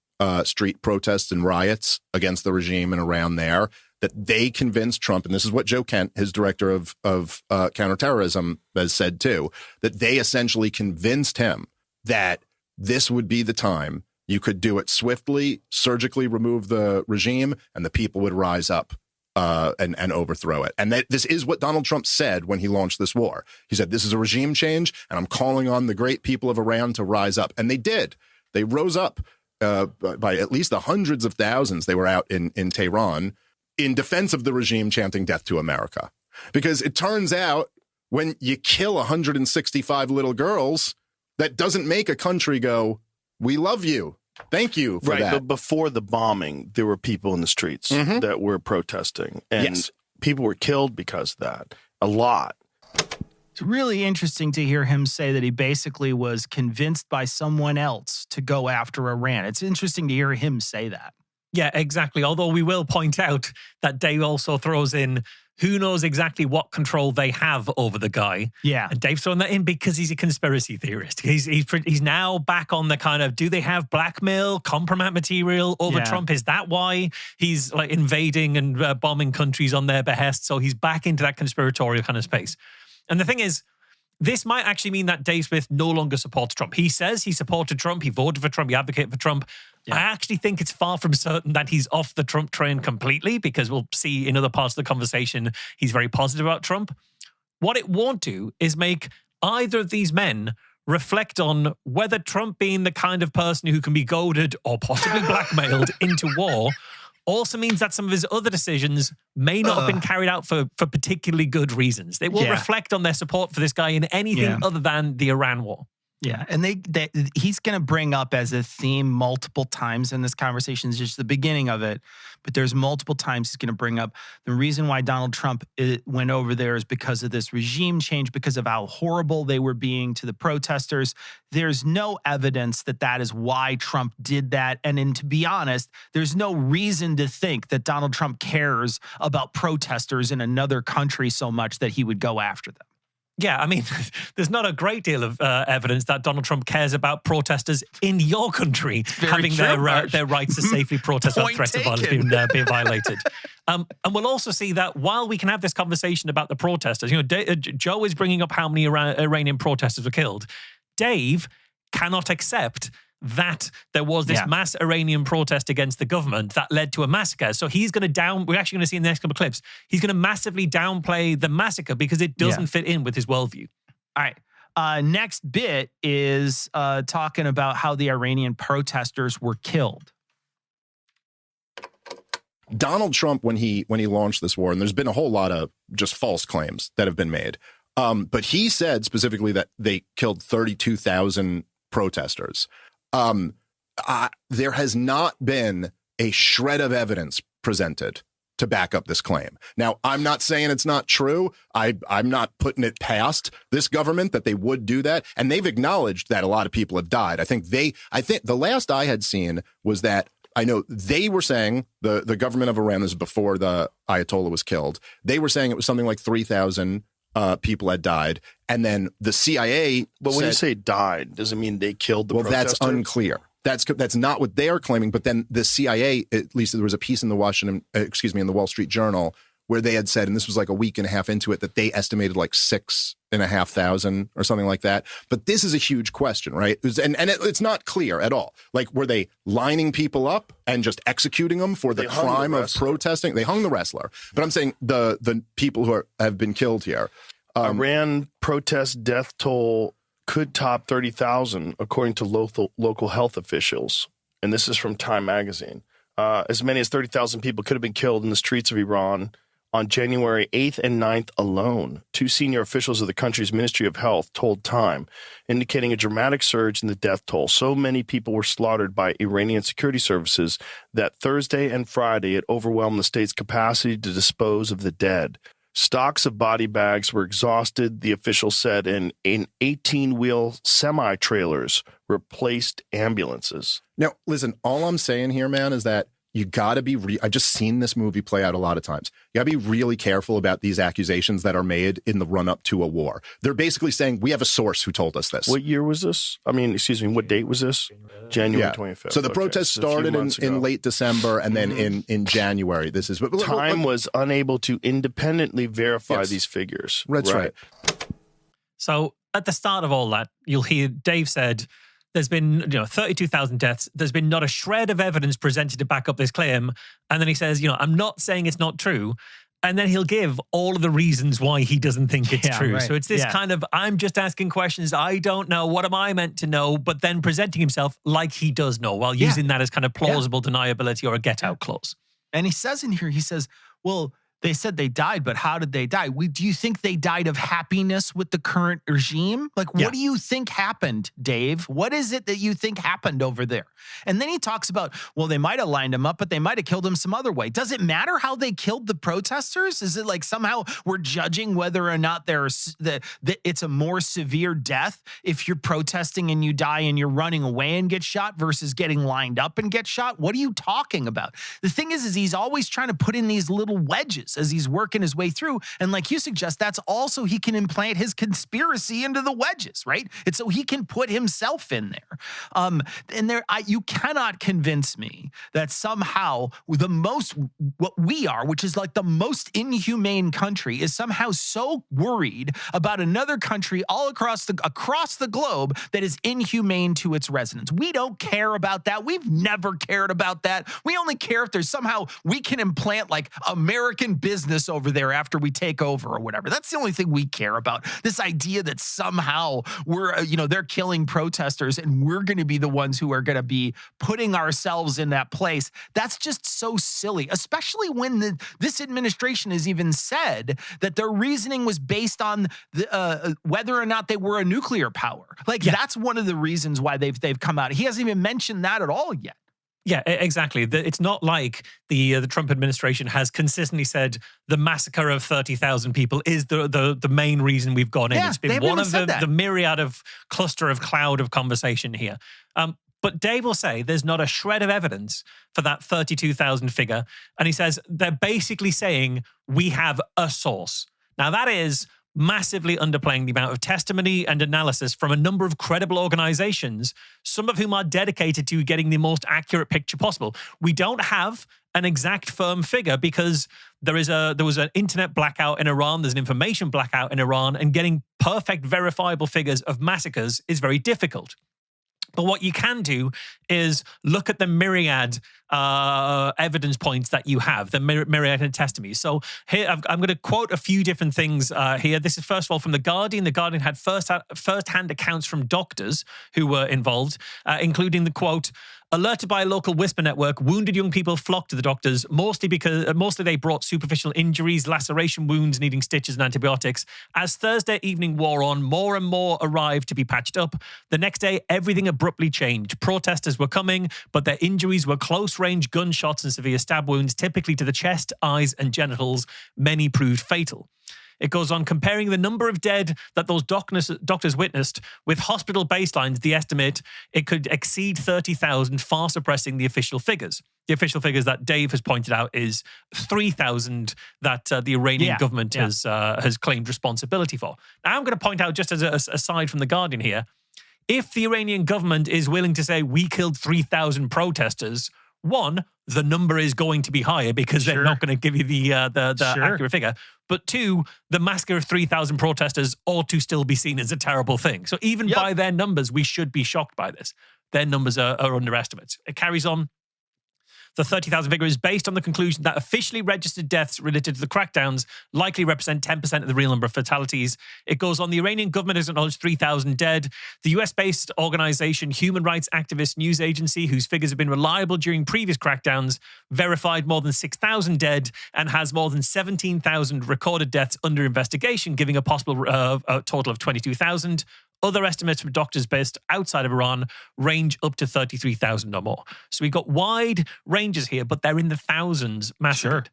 street protests and riots against the regime and around there, that they convinced Trump, and this is what Joe Kent, his director of counterterrorism, has said too, that they essentially convinced him that this would be the time you could do it swiftly, surgically remove the regime, and the people would rise up and overthrow it. And that this is what Donald Trump said when he launched this war. He said, this is a regime change, and I'm calling on the great people of Iran to rise up. And they did. They rose up by at least the hundreds of thousands. They were out in Tehran in defense of the regime, chanting death to America. Because it turns out when you kill 165 little girls, that doesn't make a country go, we love you. Thank you for that. But before the bombing, there were people in the streets that were protesting. And people were killed because of that. A lot. It's really interesting to hear him say that he basically was convinced by someone else to go after Iran. It's interesting to hear him say that. Yeah, exactly. Although we will point out that Dave also throws in who knows exactly what control they have over the guy. Yeah. And Dave's throwing that in because he's a conspiracy theorist. He's now back on the kind of, do they have blackmail, compromise material over Trump? Is that why he's like invading and bombing countries on their behest? So he's back into that conspiratorial kind of space. And the thing is, this might actually mean that Dave Smith no longer supports Trump. He says he supported Trump, he voted for Trump, he advocated for Trump. Yeah. I actually think it's far from certain that he's off the Trump train completely, because we'll see in other parts of the conversation he's very positive about Trump. What it won't do is make either of these men reflect on whether Trump being the kind of person who can be goaded or possibly blackmailed into war also means that some of his other decisions may not have been carried out for particularly good reasons. They won't reflect on their support for this guy in anything other than the Iran war. Yeah, and he's going to bring up as a theme multiple times in this conversation. It's just the beginning of it, but there's multiple times he's going to bring up the reason why Donald Trump went over there is because of this regime change, because of how horrible they were being to the protesters. There's no evidence that that is why Trump did that. And to be honest, there's no reason to think that Donald Trump cares about protesters in another country so much that he would go after them. Yeah, I mean, there's not a great deal of evidence that Donald Trump cares about protesters in your country having their rights to safely protest without threats of violence being violated. And we'll also see that while we can have this conversation about the protesters, Joe is bringing up how many Iranian protesters were killed. Dave cannot accept that there was this mass Iranian protest against the government that led to a massacre. So he's going to we're actually going to see in the next couple of clips, he's going to massively downplay the massacre because it doesn't fit in with his worldview. All right. Next bit is talking about how the Iranian protesters were killed. Donald Trump, when he launched this war, and there's been a whole lot of just false claims that have been made, but he said specifically that they killed 32,000 protesters. There has not been a shred of evidence presented to back up this claim. Now, I'm not saying it's not true. I'm not putting it past this government that they would do that. And they've acknowledged that a lot of people have died. I think the last I had seen was that I know they were saying the government of Iran, this is before the Ayatollah was killed. They were saying it was something like 3,000 people had died. And then the CIA But when you say died, does it mean they killed the protesters? That's unclear. That's not what they are claiming. But then the CIA, at least there was a piece in the in the Wall Street Journal where they had said, and this was like a week and a half into it, that they estimated like 6,500 or something like that. But this is a huge question, right? It's not clear at all. Like, were they lining people up and just executing them for the crime of protesting? They hung the wrestler. But I'm saying the people who have been killed here. Iran protest death toll could top 30,000, according to local health officials. And this is from Time magazine. As many as 30,000 people could have been killed in the streets of Iran on January 8th and 9th alone. Two senior officials of the country's Ministry of Health told Time, indicating a dramatic surge in the death toll. So many people were slaughtered by Iranian security services that Thursday and Friday it overwhelmed the state's capacity to dispose of the dead. Stocks of body bags were exhausted, the official said, and 18-wheel semi-trailers replaced ambulances. Now, listen, all I'm saying here, man, is that you got to be I've just seen this movie play out a lot of times. You got to be really careful about these accusations that are made in the run-up to a war. They're basically saying, we have a source who told us this. What year was this? I mean, excuse me, what date was this? January 25th. So the protest started in late December and then in January. This is Time was unable to independently verify these figures. That's right. So at the start of all that, you'll hear Dave said, there's been 32,000 deaths. There's been not a shred of evidence presented to back up this claim. And then he says, I'm not saying it's not true. And then he'll give all of the reasons why he doesn't think it's true. Right. So it's this kind of, I'm just asking questions. I don't know. What am I meant to know? But then presenting himself like he does know while using that as kind of plausible deniability or a get out clause. And he says in here, he says, well, they said they died, but how did they die? Do you think they died of happiness with the current regime? Like, what do you think happened, Dave? What is it that you think happened over there? And then he talks about, well, they might have lined him up, but they might have killed him some other way. Does it matter how they killed the protesters? Is it like somehow we're judging whether or not it's a more severe death if you're protesting and you die and you're running away and get shot versus getting lined up and get shot? What are you talking about? The thing is he's always trying to put in these little wedges as he's working his way through. And like you suggest, that's also he can implant his conspiracy into the wedges, right? It's so he can put himself in there. And you cannot convince me that somehow what we are, which is like the most inhumane country, is somehow so worried about another country all across the globe that is inhumane to its residents. We don't care about that. We've never cared about that. We only care if there's somehow we can implant like American business over there after we take over or whatever. That's the only thing we care about. This idea that somehow they're killing protesters and we're going to be the ones who are going to be putting ourselves in that place. That's just so silly, especially when this administration has even said that their reasoning was based on whether or not they were a nuclear power. That's one of the reasons why they've come out. He hasn't even mentioned that at all yet. Yeah, exactly. It's not like the Trump administration has consistently said the massacre of 30,000 people is the main reason we've gone in. It's been one of the myriad of cluster of cloud of conversation here. But Dave will say there's not a shred of evidence for that 32,000 figure. And he says they're basically saying we have a source. Now that is massively underplaying the amount of testimony and analysis from a number of credible organizations, some of whom are dedicated to getting the most accurate picture possible. We don't have an exact firm figure because there was an internet blackout in Iran, there's an information blackout in Iran, and getting perfect verifiable figures of massacres is very difficult. But what you can do is look at the myriad evidence points that you have, the myriad testimonies. So here, I'm going to quote a few different things here. This is first of all from The Guardian. The Guardian had first-hand accounts from doctors who were involved, including the quote, "Alerted by a local whisper network, wounded young people flocked to the doctors, mostly they brought superficial injuries, laceration wounds needing stitches and antibiotics. As Thursday evening wore on, more and more arrived to be patched up. The next day, everything abruptly changed. Protesters were coming, but their injuries were close-range gunshots and severe stab wounds, typically to the chest, eyes, and genitals. Many proved fatal." It goes on, comparing the number of dead that those doctors witnessed with hospital baselines, the estimate it could exceed 30,000, far suppressing the official figures. The official figures that Dave has pointed out is 3,000 that the Iranian government has claimed responsibility for. Now, I'm going to point out, just as aside from The Guardian here, if the Iranian government is willing to say we killed 3,000 protesters, one, the number is going to be higher because they're not going to give you the accurate figure. But two, the massacre of 3,000 protesters ought to still be seen as a terrible thing. So even by their numbers, we should be shocked by this. Their numbers are underestimates. It carries on. The 30,000 figure is based on the conclusion that officially registered deaths related to the crackdowns likely represent 10% of the real number of fatalities. It goes on, the Iranian government has acknowledged 3,000 dead. The US-based organization Human Rights Activist News Agency, whose figures have been reliable during previous crackdowns, verified more than 6,000 dead and has more than 17,000 recorded deaths under investigation, giving a possible a total of 22,000. Other estimates from doctors based outside of Iran range up to 33,000 or more. So we've got wide ranges here, but they're in the thousands massacred.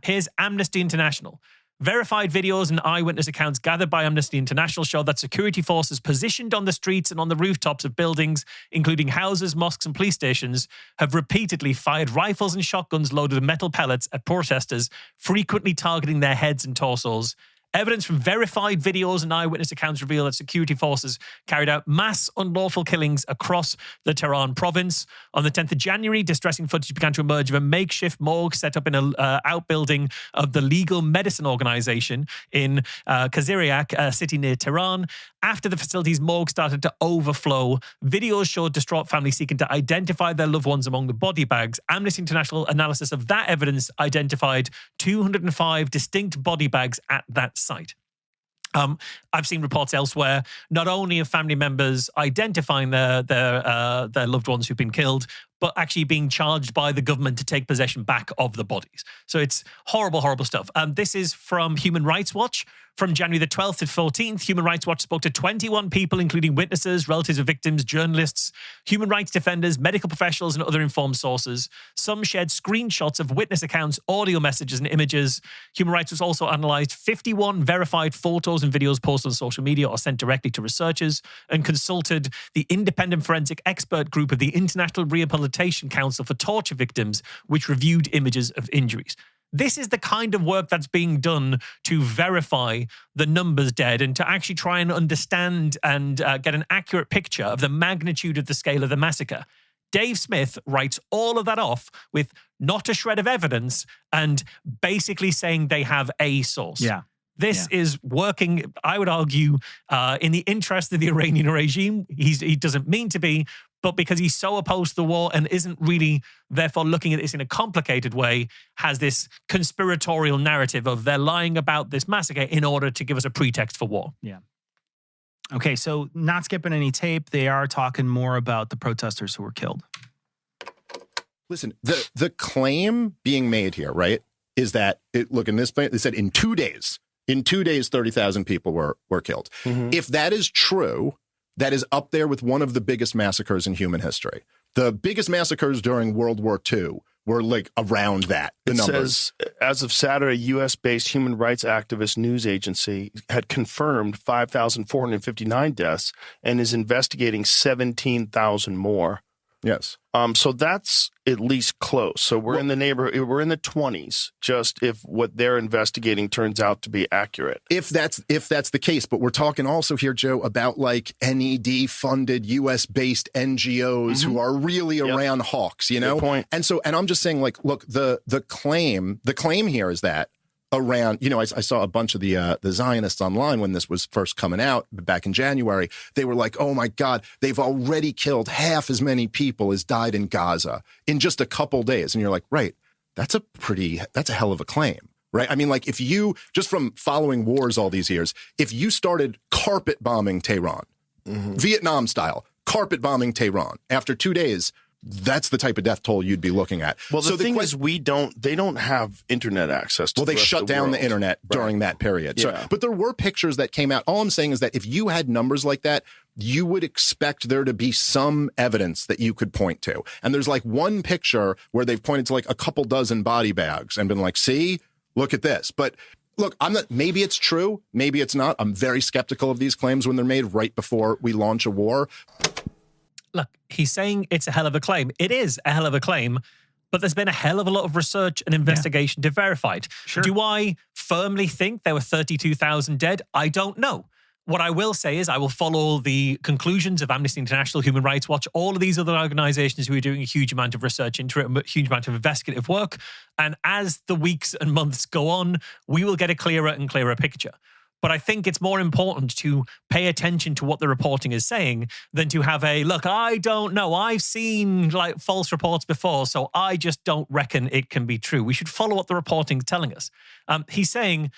Here's Amnesty International. Verified videos and eyewitness accounts gathered by Amnesty International show that security forces positioned on the streets and on the rooftops of buildings, including houses, mosques, and police stations, have repeatedly fired rifles and shotguns loaded with metal pellets at protesters, frequently targeting their heads and torsos. Evidence from verified videos and eyewitness accounts reveal that security forces carried out mass unlawful killings across the Tehran province. On the 10th of January, distressing footage began to emerge of a makeshift morgue set up in an outbuilding of the legal medicine organization in Ciziriak, a city near Tehran. After the facility's morgue started to overflow, videos showed distraught families seeking to identify their loved ones among the body bags. Amnesty International analysis of that evidence identified 205 distinct body bags at that site. I've seen reports elsewhere, not only of family members identifying their loved ones who've been killed, but actually being charged by the government to take possession back of the bodies. So it's horrible, horrible stuff. This is from Human Rights Watch. From January the 12th to 14th, Human Rights Watch spoke to 21 people, including witnesses, relatives of victims, journalists, human rights defenders, medical professionals, and other informed sources. Some shared screenshots of witness accounts, audio messages, and images. Human Rights Watch also analysed 51 verified photos and videos posted on social media or sent directly to researchers, and consulted the independent forensic expert group of the International Rehabilitation Council for Torture Victims, which reviewed images of injuries. This is the kind of work that's being done to verify the numbers dead and to actually try and understand and get an accurate picture of the magnitude of the scale of the massacre. Dave Smith writes all of that off with not a shred of evidence and basically saying they have a source. Yeah. This is working, I would argue, in the interest of the Iranian regime. He doesn't mean to be, but because he's so opposed to the war and isn't really, therefore, looking at this in a complicated way, has this conspiratorial narrative of they're lying about this massacre in order to give us a pretext for war. Yeah. Okay, so not skipping any tape, they are talking more about the protesters who were killed. Listen, the claim being made here, right, is that, look, in this plan, they said in 2 days, 30,000 people were killed. Mm-hmm. If that is true, that is up there with one of the biggest massacres in human history. The biggest massacres during World War II were like around that. The numbers. Says, as of Saturday, U.S.-based human rights activist news agency had confirmed 5,459 deaths and is investigating 17,000 more. Yes. So that's at least close. So we're in the neighborhood. We're in the 20s. Just if what they're investigating turns out to be accurate. If that's the case, but we're talking also here, Joe, about like NED-funded U.S.-based NGOs who are really around hawks. You know. Good point. And I'm just saying, like, look, the claim here is that around, you know, I saw a bunch of the Zionists online when this was first coming out back in January. They were like, oh my God, they've already killed half as many people as died in Gaza in just a couple days. And you're like, right, that's a hell of a claim, right? I mean, like, if you, just from following wars all these years, if you started carpet bombing Tehran, Vietnam style, carpet bombing Tehran, after 2 days, that's the type of death toll you'd be looking at. Well, the thing is, they don't have internet access to Well, they shut down the internet during that period. Yeah. So, but there were pictures that came out. All I'm saying is that if you had numbers like that, you would expect there to be some evidence that you could point to. And there's like one picture where they've pointed to like a couple dozen body bags and been like, see, look at this. But look, maybe it's true, maybe it's not. I'm very skeptical of these claims when they're made right before we launch a war. Look, he's saying it's a hell of a claim. It is a hell of a claim, but there's been a hell of a lot of research and investigation to verify it. Sure. Do I firmly think there were 32,000 dead? I don't know. What I will say is I will follow the conclusions of Amnesty International, Human Rights Watch, all of these other organizations who are doing a huge amount of research into it, a huge amount of investigative work. And as the weeks and months go on, we will get a clearer and clearer picture. But I think it's more important to pay attention to what the reporting is saying than to have look, I don't know. I've seen like false reports before, so I just don't reckon it can be true. We should follow what the reporting's telling us. He's saying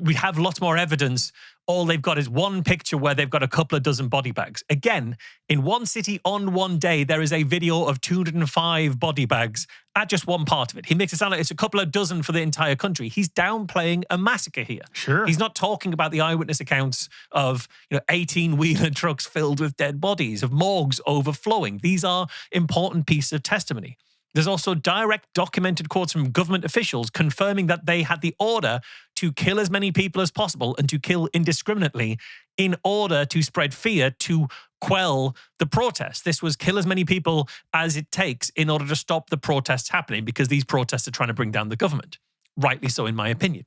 we have lots more evidence. All they've got is one picture where they've got a couple of dozen body bags. Again, in one city on one day, there is a video of 205 body bags at just one part of it. He makes it sound like it's a couple of dozen for the entire country. He's downplaying a massacre here. Sure. He's not talking about the eyewitness accounts of 18-wheeler trucks filled with dead bodies, of morgues overflowing. These are important pieces of testimony. There's also direct documented quotes from government officials confirming that they had the order to kill as many people as possible and to kill indiscriminately in order to spread fear to quell the protests. This was kill as many people as it takes in order to stop the protests happening because these protests are trying to bring down the government. Rightly so, in my opinion.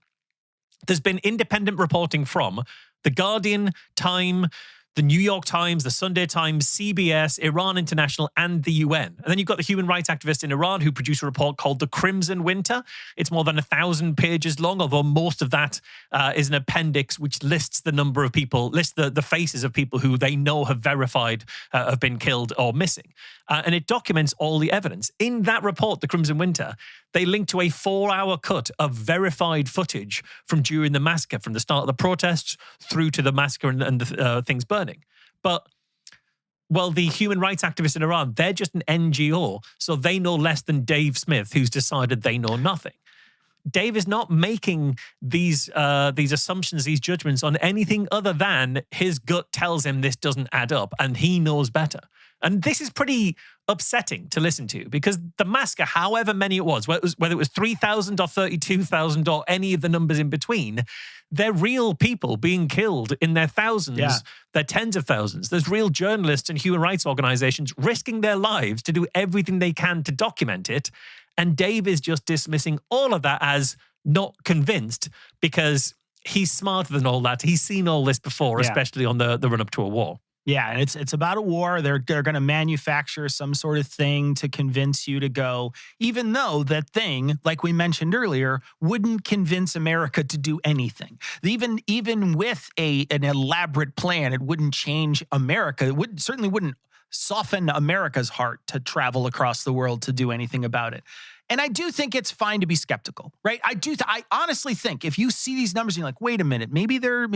There's been independent reporting from The Guardian, Time, the New York Times, the Sunday Times, CBS, Iran International, and the UN. And then you've got the human rights activists in Iran who produce a report called The Crimson Winter. It's more than 1,000 pages long, although most of that is an appendix which lists the number of people, lists the faces of people who they know have verified have been killed or missing. And it documents all the evidence. In that report, The Crimson Winter, they link to a 4-hour cut of verified footage from during the massacre, from the start of the protests through to the massacre and the things burning. But, well, the human rights activists in Iran, they're just an NGO, so they know less than Dave Smith, who's decided they know nothing. Dave is not making these assumptions, these judgments on anything other than his gut tells him this doesn't add up, and he knows better. And this is pretty upsetting to listen to because the massacre, however many it was, whether it was 3,000 or 32,000 or any of the numbers in between, they're real people being killed in their thousands, their tens of thousands. There's real journalists and human rights organizations risking their lives to do everything they can to document it. And Dave is just dismissing all of that as not convinced because he's smarter than all that. He's seen all this before, especially on the run-up to a war. Yeah, and it's about a war. They're going to manufacture some sort of thing to convince you to go, even though that thing, like we mentioned earlier, wouldn't convince America to do anything. Even with an elaborate plan, it wouldn't change America. It certainly wouldn't soften America's heart to travel across the world to do anything about it. And I do think it's fine to be skeptical, right? I honestly think if you see these numbers and you're like, wait a minute, maybe they're,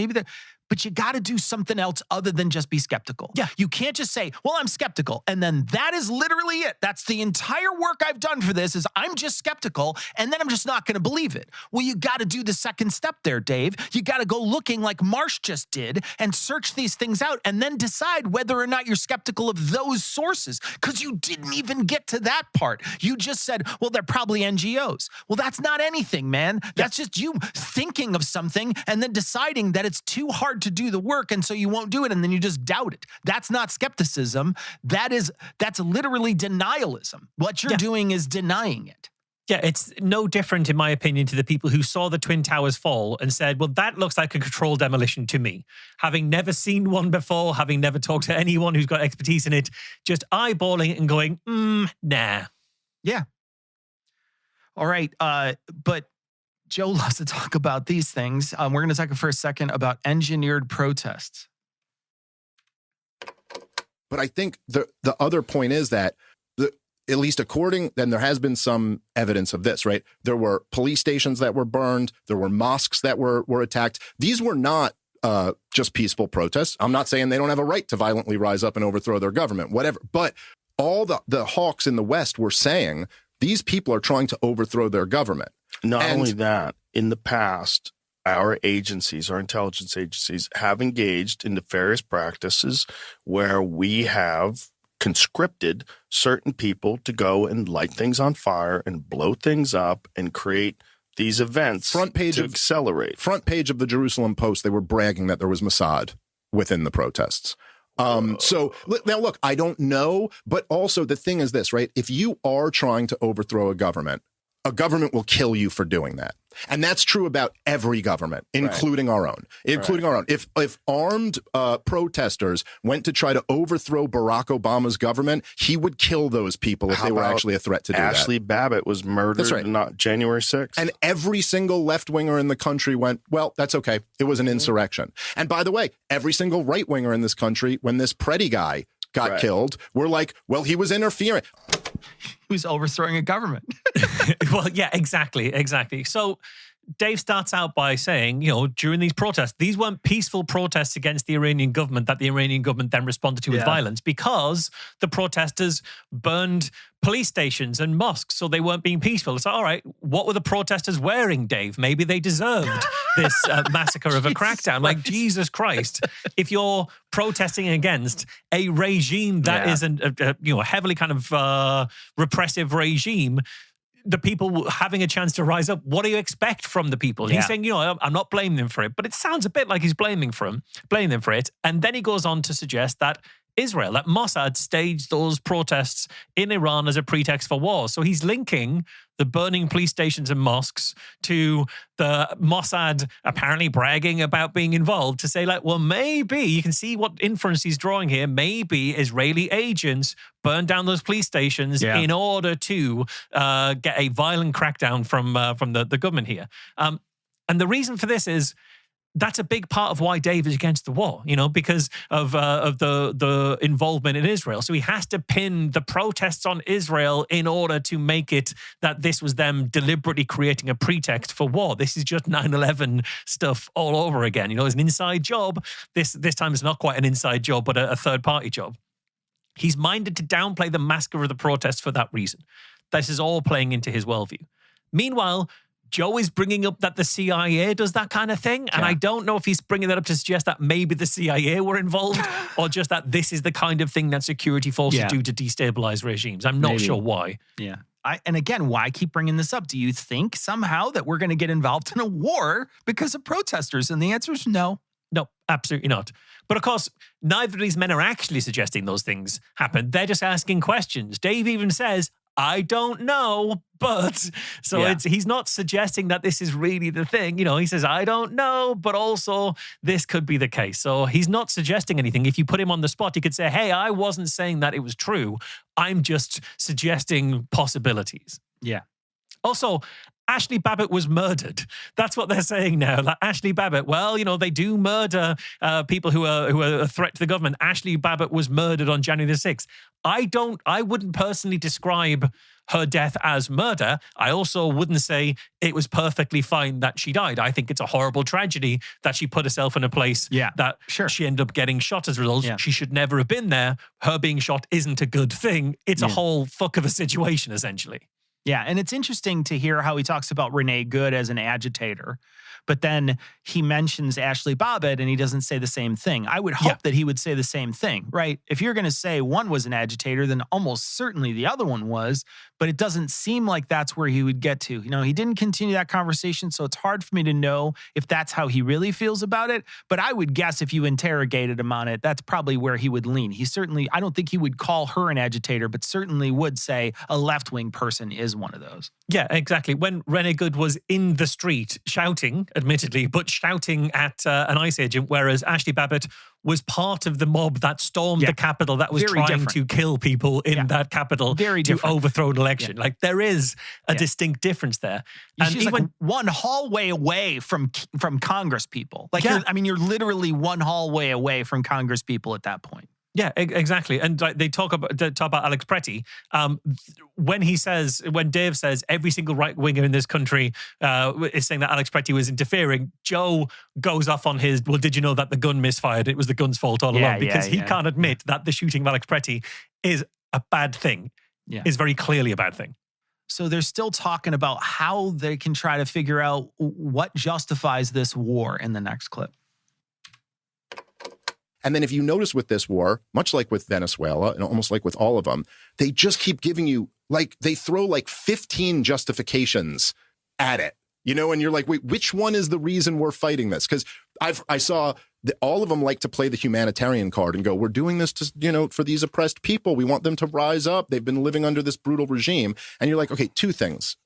but you got to do something else other than just be skeptical. Yeah. You can't just say, well, I'm skeptical. And then that is literally it. That's the entire work I've done for this is I'm just skeptical. And then I'm just not going to believe it. Well, you got to do the second step there, Dave. You got to go looking like Marsh just did and search these things out and then decide whether or not you're skeptical of those sources because you didn't even get to that part. You just said, well, they're probably NGOs. Well, that's not anything, man. That's just you thinking of something and then deciding that it's too hard to do the work and so you won't do it and then you just doubt it. That's not skepticism. That's literally denialism. What you're doing is denying it. Yeah, it's no different, in my opinion, to the people who saw the Twin Towers fall and said, well, that looks like a controlled demolition to me. Having never seen one before, having never talked to anyone who's got expertise in it, just eyeballing it and going, nah. Yeah. All right. But Joe loves to talk about these things. We're going to talk for a second about engineered protests. But I think the other point is that, at least then there has been some evidence of this, right? There were police stations that were burned. There were mosques that were attacked. These were not just peaceful protests. I'm not saying they don't have a right to violently rise up and overthrow their government, whatever. But all the hawks in the West were saying these people are trying to overthrow their government. Not only that, in the past, our agencies, our intelligence agencies, have engaged in nefarious practices where we have conscripted certain people to go and light things on fire and blow things up and create these events to accelerate. Front page of the Jerusalem Post, they were bragging that there was Mossad within the protests. So now look, I don't know, but also the thing is this, right? If you are trying to overthrow a government will kill you for doing that. And that's true about every government, including our own. If armed protesters went to try to overthrow Barack Obama's government, he would kill those people if they were actually a threat to do that. Ashley Babbitt was murdered not January 6th. And every single left-winger in the country went, well, that's okay. It was an insurrection. And by the way, every single right-winger in this country, when this Preddy guy got killed, we're like, well, he was interfering. He was overthrowing a government. Well, yeah, exactly. So Dave starts out by saying, during these protests, these weren't peaceful protests against the Iranian government that the Iranian government then responded to with violence because the protesters burned police stations and mosques, so they weren't being peaceful. It's like, all right, what were the protesters wearing, Dave? Maybe they deserved this massacre of a crackdown. Like, Jesus Christ. If you're protesting against a regime that is a heavily kind of repressive regime, the people having a chance to rise up, what do you expect from the people? He's saying, I'm not blaming them for it, but it sounds a bit like he's blaming them for it. And then he goes on to suggest that that Mossad staged those protests in Iran as a pretext for war. So he's linking the burning police stations and mosques to the Mossad apparently bragging about being involved to say, like, well, maybe you can see what inference he's drawing here. Maybe Israeli agents burned down those police stations in order to get a violent crackdown from the government here. And the reason for this is, that's a big part of why Dave is against the war, because of the involvement in Israel. So he has to pin the protests on Israel in order to make it that this was them deliberately creating a pretext for war. This is just 9/11 stuff all over again. It's an inside job. This time it's not quite an inside job, but a third-party job. He's minded to downplay the massacre of the protests for that reason. This is all playing into his worldview. Meanwhile, Joe is bringing up that the CIA does that kind of thing. And I don't know if he's bringing that up to suggest that maybe the CIA were involved or just that this is the kind of thing that security forces do to destabilize regimes. I'm not sure why. Yeah. And again, why keep bringing this up? Do you think somehow that we're going to get involved in a war because of protesters? And the answer is no. No, absolutely not. But of course, neither of these men are actually suggesting those things happen. They're just asking questions. Dave even says, I don't know, but he's not suggesting that this is really the thing. He says, I don't know, but also this could be the case. So he's not suggesting anything. If you put him on the spot, he could say, hey, I wasn't saying that it was true. I'm just suggesting possibilities. Yeah. Also, Ashley Babbitt was murdered. That's what they're saying now. Like Ashley Babbitt, well, they do murder people who are a threat to the government. Ashley Babbitt was murdered on January the 6th. I wouldn't personally describe her death as murder. I also wouldn't say it was perfectly fine that she died. I think it's a horrible tragedy that she put herself in a place that she ended up getting shot as a result. Yeah. She should never have been there. Her being shot isn't a good thing. It's a whole fuck of a situation, essentially. Yeah, and it's interesting to hear how he talks about Renee Good as an agitator, but then he mentions Ashley Babbitt and he doesn't say the same thing. I would hope that he would say the same thing, right? If you're going to say one was an agitator, then almost certainly the other one was, but it doesn't seem like that's where he would get to. He didn't continue that conversation, so it's hard for me to know if that's how he really feels about it, but I would guess if you interrogated him on it, that's probably where he would lean. I don't think he would call her an agitator, but certainly would say a left-wing person is one of those. Yeah, exactly. When Renee Good was in the street shouting, admittedly, but shouting at an ICE agent, whereas Ashley Babbitt was part of the mob that stormed the Capitol that was trying to kill people in that Capitol to overthrow an election. Yeah. Like there is a distinct difference there. And she's even one hallway away from Congress people. Like you're literally one hallway away from Congress people at that point. Yeah, exactly. And they talk about Alex Pretty. When Dave says every single right winger in this country is saying that Alex Pretty was interfering, Joe goes off on his, well, did you know that the gun misfired? It was the gun's fault all along, because he can't admit that the shooting of Alex Pretty is a bad thing. Yeah. Is very clearly a bad thing. So they're still talking about how they can try to figure out what justifies this war in the next clip. And then if you notice with this war, much like with Venezuela and almost like with all of them, they just keep giving you, they throw 15 justifications at it, and you're like, wait, which one is the reason we're fighting this? Because I saw all of them like to play the humanitarian card and go, we're doing this to, for these oppressed people. We want them to rise up. They've been living under this brutal regime. And you're like, okay, two things.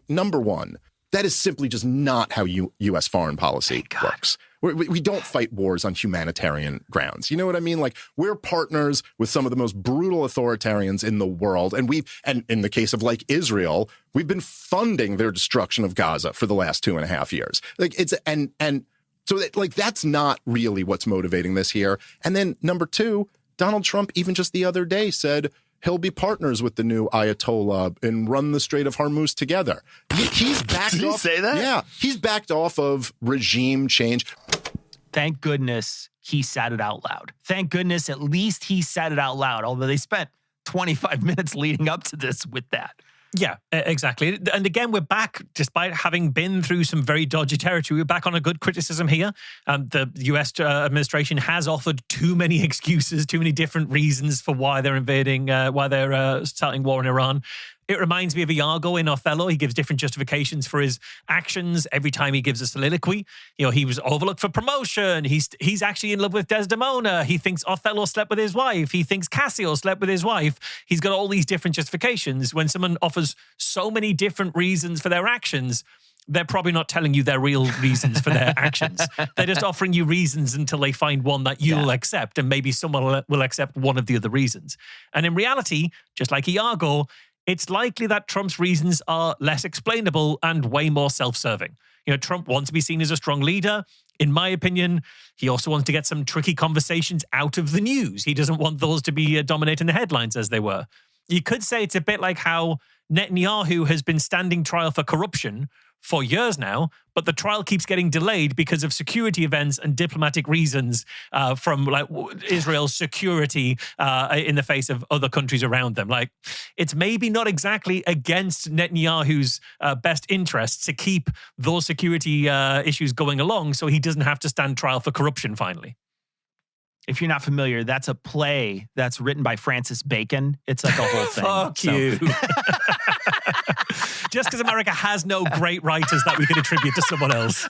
Number one, that is simply just not how U.S. foreign policy works. We don't fight wars on humanitarian grounds. You know what I mean? We're partners with some of the most brutal authoritarians in the world. And in the case of Israel, we've been funding their destruction of Gaza for the last 2.5 years. So that's not really what's motivating this here. And then number two, Donald Trump, even just the other day, said he'll be partners with the new Ayatollah and run the Strait of Hormuz together. He's backed off. Did he say that? Yeah. He's backed off of regime change. Thank goodness he said it out loud. Thank goodness at least he said it out loud, although they spent 25 minutes leading up to this with that. Yeah, exactly. And again, we're back, despite having been through some very dodgy territory, we're back on a good criticism here. The U.S. administration has offered too many excuses, too many different reasons for why they're invading, why they're starting war in Iran. It reminds me of Iago in Othello. He gives different justifications for his actions every time he gives a soliloquy. He was overlooked for promotion. He's actually in love with Desdemona. He thinks Othello slept with his wife. He thinks Cassio slept with his wife. He's got all these different justifications. When someone offers so many different reasons for their actions, they're probably not telling you their real reasons for their actions. They're just offering you reasons until they find one that you'll accept, and maybe someone will accept one of the other reasons. And in reality, just like Iago, it's likely that Trump's reasons are less explainable and way more self-serving. Trump wants to be seen as a strong leader. In my opinion, he also wants to get some tricky conversations out of the news. He doesn't want those to be dominating the headlines as they were. You could say it's a bit like how Netanyahu has been standing trial for corruption for years now, but the trial keeps getting delayed because of security events and diplomatic reasons from Israel's security in the face of other countries around them. It's maybe not exactly against Netanyahu's best interests to keep those security issues going along so he doesn't have to stand trial for corruption finally. If you're not familiar, that's a play that's written by Francis Bacon. It's like a whole thing. Fuck you. Just because America has no great writers that we can attribute to someone else.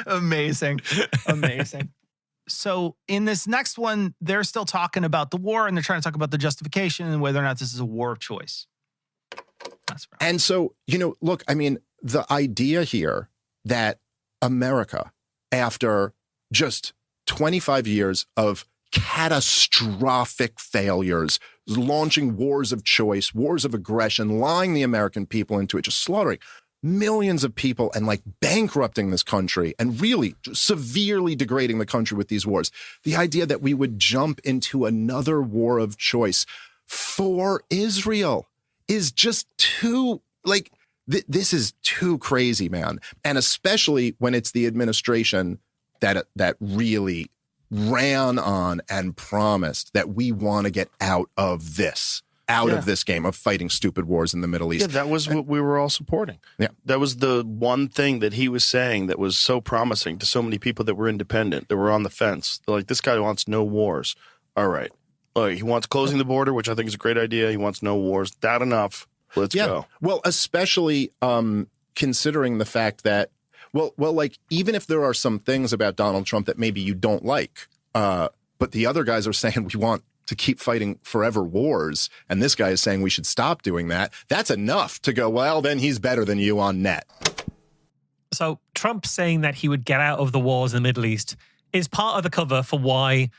Amazing. So in this next one, they're still talking about the war, and they're trying to talk about the justification and whether or not this is a war of choice. That's right. And so, look, I mean, the idea here that America, after just 25 years of catastrophic failures, launching wars of choice, wars of aggression, lying the American people into it, just slaughtering millions of people and like bankrupting this country and really severely degrading the country with these wars. The idea that we would jump into another war of choice for Israel is just too, this is too crazy, man. And especially when it's the administration that really ran on and promised that we want to get out of this game of fighting stupid wars in the Middle East. Yeah, that was what we were all supporting. Yeah. That was the one thing that he was saying that was so promising to so many people that were independent, that were on the fence. They're like, this guy wants no wars. All right. He wants closing the border, which I think is a great idea. He wants no wars. That enough. Let's go. Well, especially considering the fact that, even if there are some things about Donald Trump that maybe you don't like, but the other guys are saying we want to keep fighting forever wars, and this guy is saying we should stop doing that, that's enough to go, well, then he's better than you on net. So Trump saying that he would get out of the wars in the Middle East is part of the cover for why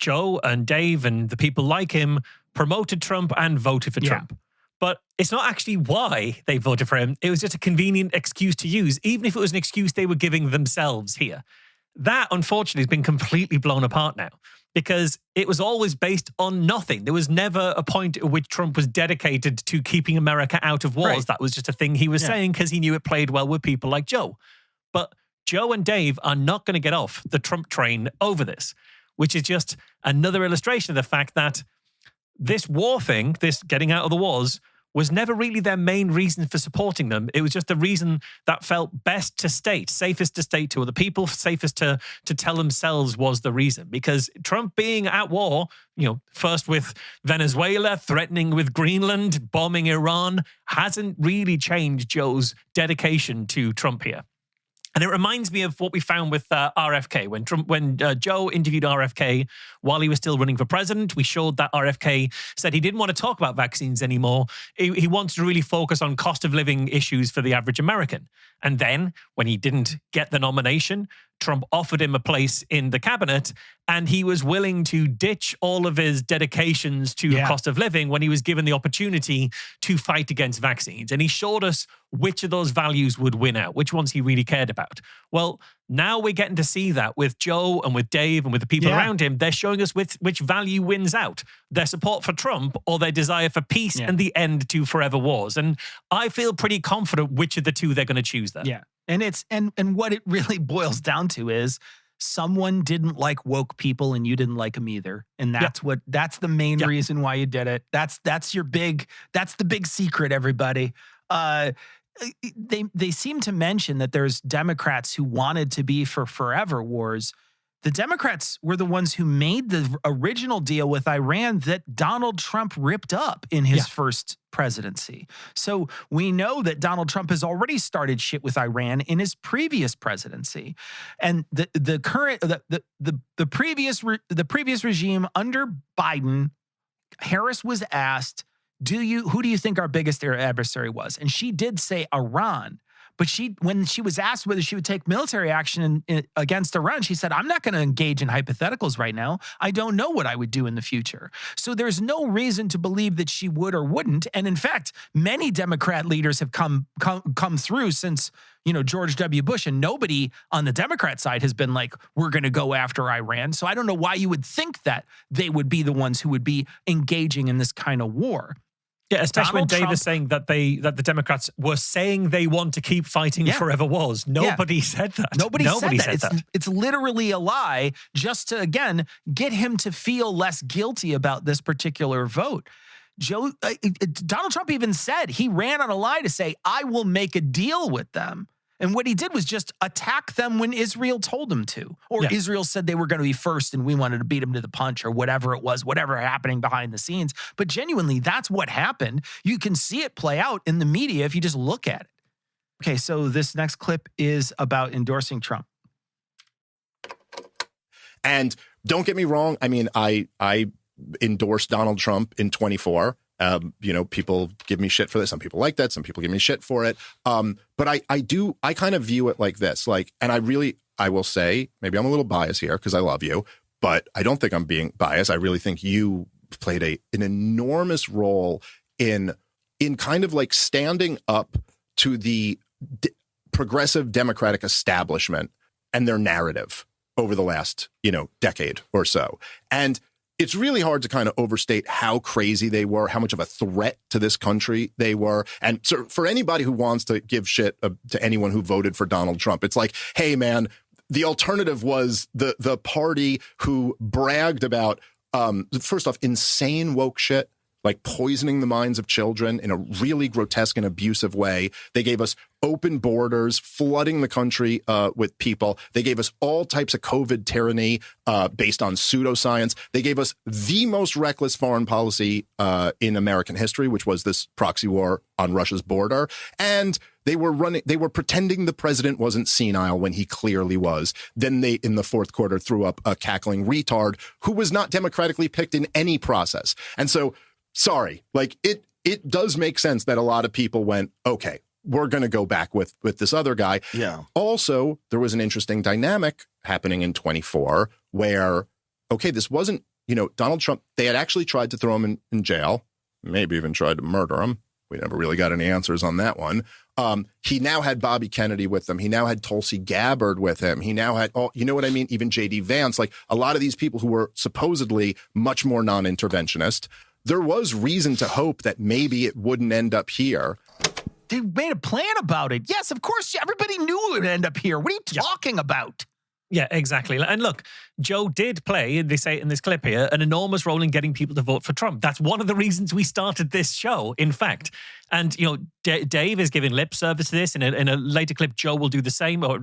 Joe and Dave and the people like him promoted Trump and voted for Trump. But it's not actually why they voted for him. It was just a convenient excuse to use, even if it was an excuse they were giving themselves here. That, unfortunately, has been completely blown apart now because it was always based on nothing. There was never a point at which Trump was dedicated to keeping America out of wars. Right. That was just a thing he was saying because he knew it played well with people like Joe. But Joe and Dave are not going to get off the Trump train over this, which is just another illustration of the fact that this war thing, this getting out of the wars, was never really their main reason for supporting them. It was just the reason that felt best to state, safest to state to other people, safest to tell themselves was the reason. Because Trump being at war, first with Venezuela, threatening with Greenland, bombing Iran, hasn't really changed Joe's dedication to Trump here. And it reminds me of what we found with RFK. When Joe interviewed RFK while he was still running for president, we showed that RFK said he didn't want to talk about vaccines anymore. He wanted to really focus on cost of living issues for the average American. And then when he didn't get the nomination, Trump offered him a place in the cabinet, and he was willing to ditch all of his dedications to cost of living when he was given the opportunity to fight against vaccines. And he showed us which of those values would win out, which ones he really cared about. Well, now we're getting to see that with Joe and with Dave and with the people around him. They're showing us which value wins out, their support for Trump or their desire for peace and the end to forever wars. And I feel pretty confident which of the two they're going to choose there. Yeah. And it's and what it really boils down to is someone didn't like woke people and you didn't like them either. And that's the main reason why you did it. That's the big secret, everybody. They seem to mention that there's Democrats who wanted to be for forever wars. The Democrats were the ones who made the original deal with Iran that Donald Trump ripped up in his first presidency. So we know that Donald Trump has already started shit with Iran in his previous presidency. And the previous regime under Biden, Harris was asked, who do you think our biggest adversary was? And she did say Iran. But when she was asked whether she would take military action against Iran, she said, I'm not going to engage in hypotheticals right now. I don't know what I would do in the future. So there's no reason to believe that she would or wouldn't. And in fact, many Democrat leaders have come through since, George W. Bush, and nobody on the Democrat side has been like, we're going to go after Iran. So I don't know why you would think that they would be the ones who would be engaging in this kind of war. Yeah, especially when Dave is saying that the Democrats were saying they want to keep fighting forever wars. Nobody said that. Nobody said that. It's literally a lie just to, again, get him to feel less guilty about this particular vote. Donald Trump even said he ran on a lie to say, I will make a deal with them. And what he did was just attack them when Israel told him to. Or Israel said they were going to be first and we wanted to beat them to the punch or whatever it was, whatever happening behind the scenes. But genuinely, that's what happened. You can see it play out in the media if you just look at it. Okay, so this next clip is about endorsing Trump. And don't get me wrong. I mean, I endorsed Donald Trump in 24. People give me shit for this. Some people like that. Some people give me shit for it. But I kind of view it like this, and I will say, maybe I'm a little biased here because I love you, but I don't think I'm being biased. I really think you played an enormous role in kind of like standing up to the progressive Democratic establishment and their narrative over the last, decade or so. And it's really hard to kind of overstate how crazy they were, how much of a threat to this country they were. And so for anybody who wants to give shit to anyone who voted for Donald Trump, it's like, hey, man, the alternative was the party who bragged about, first off, insane woke shit, like poisoning the minds of children in a really grotesque and abusive way. They gave us open borders, flooding the country with people. They gave us all types of COVID tyranny based on pseudoscience. They gave us the most reckless foreign policy in American history, which was this proxy war on Russia's border. And they were pretending the president wasn't senile when he clearly was. Then they, in the fourth quarter, threw up a cackling retard who was not democratically picked in any process. And so, sorry, like it does make sense that a lot of people went, okay, we're going to go back with this other guy. Yeah. Also, there was an interesting dynamic happening in 24 where, okay, this wasn't, Donald Trump, they had actually tried to throw him in jail, maybe even tried to murder him. We never really got any answers on that one. He now had Bobby Kennedy with him. He now had Tulsi Gabbard with him. He now had, you know what I mean? Even J.D. Vance, like a lot of these people who were supposedly much more non-interventionist. There was reason to hope that maybe it wouldn't end up here. They made a plan about it. Yes, of course. Everybody knew it would end up here. What are you talking about? Yeah, exactly. And look, Joe did play, they say it in this clip here, an enormous role in getting people to vote for Trump. That's one of the reasons we started this show, in fact. And, Dave is giving lip service to this. In a later clip, Joe will do the same, or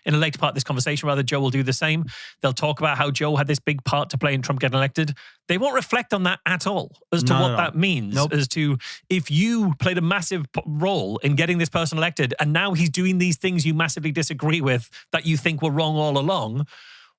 in a later part of this conversation, rather, Joe will do the same. They'll talk about how Joe had this big part to play in Trump getting elected. They won't reflect on that at all as to what that means, as to if you played a massive role in getting this person elected and now he's doing these things you massively disagree with that you think were wrong all along.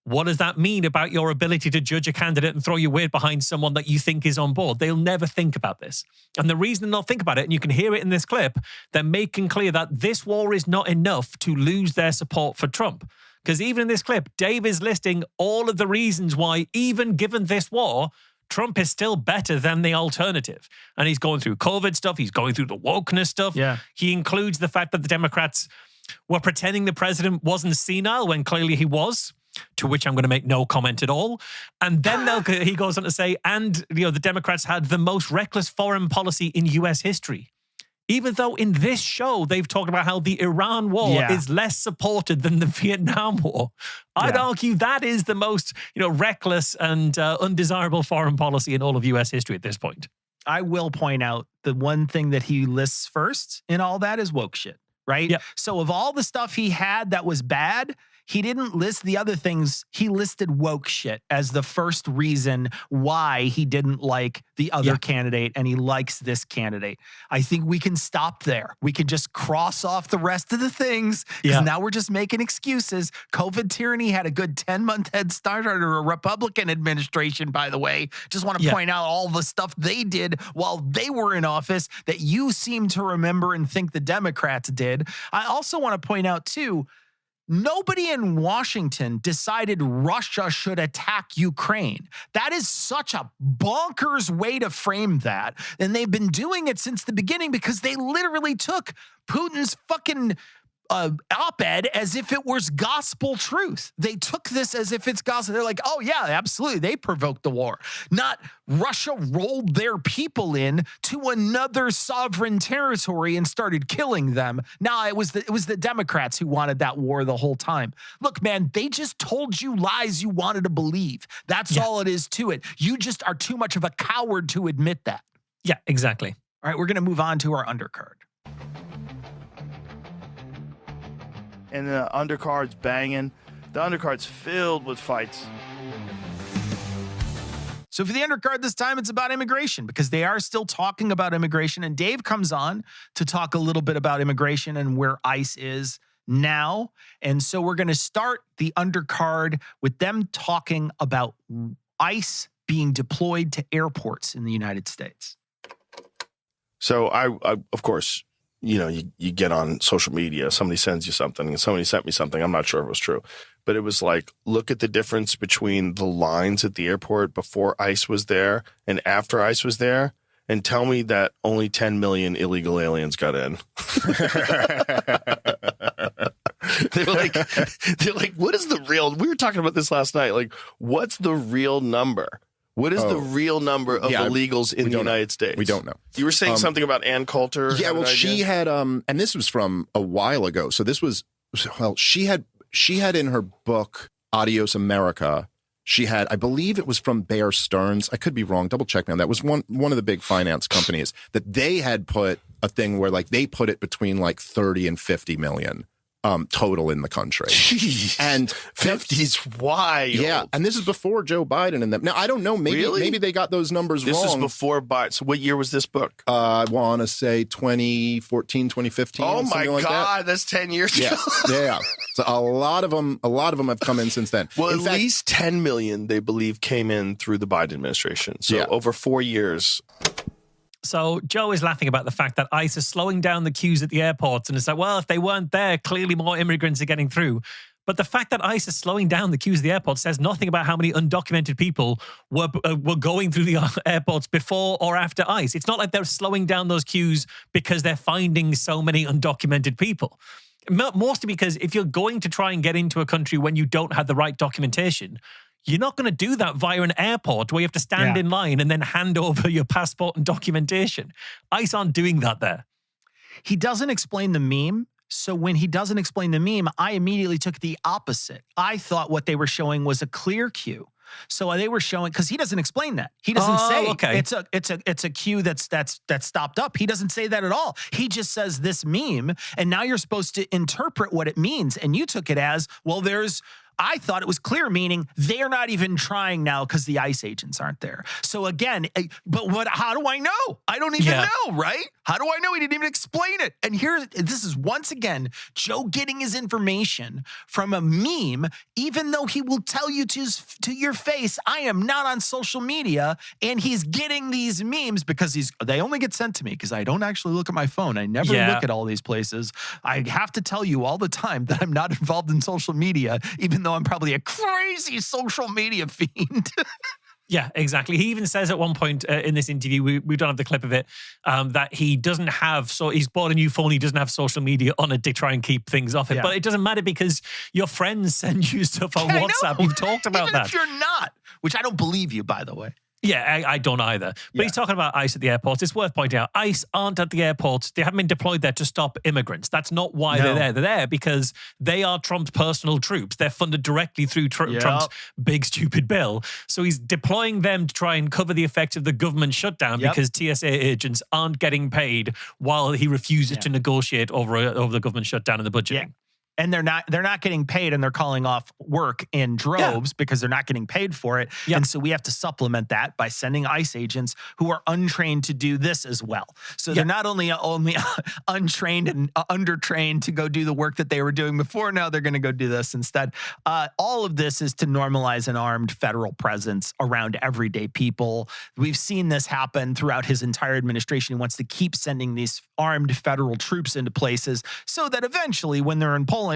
What does that mean about your ability to judge a candidate and throw your weight behind someone that you think is on board? They'll never think about this. And the reason they'll think about it, and you can hear it in this clip, they're making clear that this war is not enough to lose their support for Trump. Because even in this clip, Dave is listing all of the reasons why, even given this war, Trump is still better than the alternative. And he's going through COVID stuff. He's going through the wokeness stuff. Yeah. He includes the fact that the Democrats were pretending the president wasn't senile when clearly he was. To which I'm going to make no comment at all. And then he goes on to say, and the Democrats had the most reckless foreign policy in U.S. history. Even though in this show, they've talked about how the Iran war is less supported than the Vietnam War. I'd argue that is the most, reckless and undesirable foreign policy in all of U.S. history at this point. I will point out the one thing that he lists first in all that is woke shit, right? Yeah. So of all the stuff he had that was bad, he didn't list the other things. He listed woke shit as the first reason why he didn't like the other candidate and he likes this candidate. I think we can stop there. We can just cross off the rest of the things because now we're just making excuses. COVID tyranny had a good 10-month head start under a Republican administration, by the way. Just want to point out all the stuff they did while they were in office that you seem to remember and think the Democrats did. I also want to point out, too, nobody in Washington decided Russia should attack Ukraine. That is such a bonkers way to frame that. And they've been doing it since the beginning because they literally took Putin's fucking op-ed as if it was gospel truth. They took this as if it's gospel. They're like, oh yeah, absolutely. They provoked the war. Not Russia rolled their people in to another sovereign territory and started killing them. Now it was the Democrats who wanted that war the whole time. Look, man, they just told you lies you wanted to believe. That's all it is to it. You just are too much of a coward to admit that. Yeah, exactly. All right, we're going to move on to our undercard. and the undercard's banging. The undercard's filled with fights. So for the undercard this time, it's about immigration because they are still talking about immigration. And Dave comes on to talk a little bit about immigration and where ICE is now. And so we're going to start the undercard with them talking about ICE being deployed to airports in the United States. So I of course, you get on social media, somebody sends you something, and somebody sent me something. I'm not sure if it was true, but it was like, look at the difference between the lines at the airport before ICE was there and after ICE was there, and tell me that only 10 million illegal aliens got in. They're like, what is the real? We were talking about this last night. Like, what's the real number? What is the real number of illegals in the United States? We don't know. You were saying something about Ann Coulter. Yeah, well, she had, and this was from a while ago. So this was, well, she had in her book, Adios America, she had, I believe it was from Bear Stearns. I could be wrong. Double check me on that. It was one of the big finance companies that they had put a thing where like they put it between like 30 and 50 million. Total in the country. Jeez. And 50's wild. Yeah, and this is before Joe Biden and them. Now, I don't know. Maybe they got those numbers wrong. This is before Biden. So what year was this book? I want to say 2014, 2015. Oh, my God. like that's 10 years ago. Yeah. So a lot of them have come in since then. Well, at least 10 million, they believe, came in through the Biden administration. So over 4 years. So Joe is laughing about the fact that ICE is slowing down the queues at the airports. And it's like, well, if they weren't there, clearly more immigrants are getting through. But the fact that ICE is slowing down the queues at the airport says nothing about how many undocumented people were going through the airports before or after ICE. It's not like they're slowing down those queues because they're finding so many undocumented people. Mostly because if you're going to try and get into a country when you don't have the right documentation, you're not going to do that via an airport where you have to stand in line and then hand over your passport and documentation. ICE aren't doing that there. He doesn't explain the meme. So when he doesn't explain the meme, I immediately took the opposite. I thought what they were showing was a clear queue. So they were showing, because he doesn't explain that. He doesn't say it's a queue that's stopped up. He doesn't say that at all. He just says this meme, and now you're supposed to interpret what it means. And you took it as, well, I thought it was clear, meaning they're not even trying now because the ICE agents aren't there. So again, how do I know? I don't even know, right? How do I know? He didn't even explain it. And this is once again, Joe getting his information from a meme, even though he will tell you to your face, I am not on social media, and he's getting these memes because they only get sent to me because I don't actually look at my phone. I never look at all these places. I have to tell you all the time that I'm not involved in social media, even though I'm probably a crazy social media fiend. Yeah, exactly. He even says at one point in this interview, we don't have the clip of it, that he doesn't have, so he's bought a new phone, he doesn't have social media on it to try and keep things off it. Yeah. But it doesn't matter because your friends send you stuff on WhatsApp. You've talked about that. Even if you're not, which I don't believe you, by the way. Yeah, I don't either. But he's talking about ICE at the airports. It's worth pointing out, ICE aren't at the airports. They haven't been deployed there to stop immigrants. That's not why they're there. They're there because they are Trump's personal troops. They're funded directly through Trump's big, stupid bill. So he's deploying them to try and cover the effects of the government shutdown because TSA agents aren't getting paid while he refuses to negotiate over the government shutdown and the budgeting. Yeah. And they're not getting paid, and they're calling off work in droves because they're not getting paid for it. And so we have to supplement that by sending ICE agents who are untrained to do this as well. So they're not only untrained and undertrained to go do the work that they were doing before. Now they're going to go do this instead. All of this is to normalize an armed federal presence around everyday people. We've seen this happen throughout his entire administration. He wants to keep sending these armed federal troops into places so that eventually, when they're in polling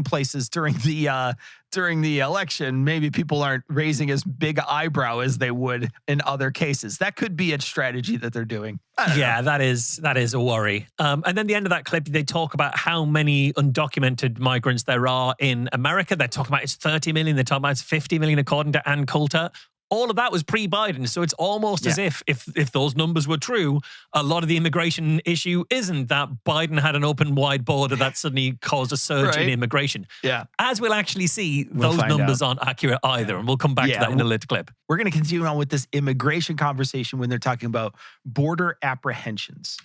places during the election, maybe people aren't raising as big an eyebrow as they would in other cases. That could be a strategy that they're doing. Yeah, that is a worry. And then the end of that clip, they talk about how many undocumented migrants there are in America. They're talking about it's 30 million. They're talking about it's 50 million, according to Ann Coulter. All of that was pre-Biden, so it's almost as if those numbers were true, a lot of the immigration issue isn't that Biden had an open, wide border that suddenly caused a surge in immigration. Yeah. As we'll actually see, those numbers aren't accurate either, and we'll come back to that in a later clip. We're going to continue on with this immigration conversation when they're talking about border apprehensions.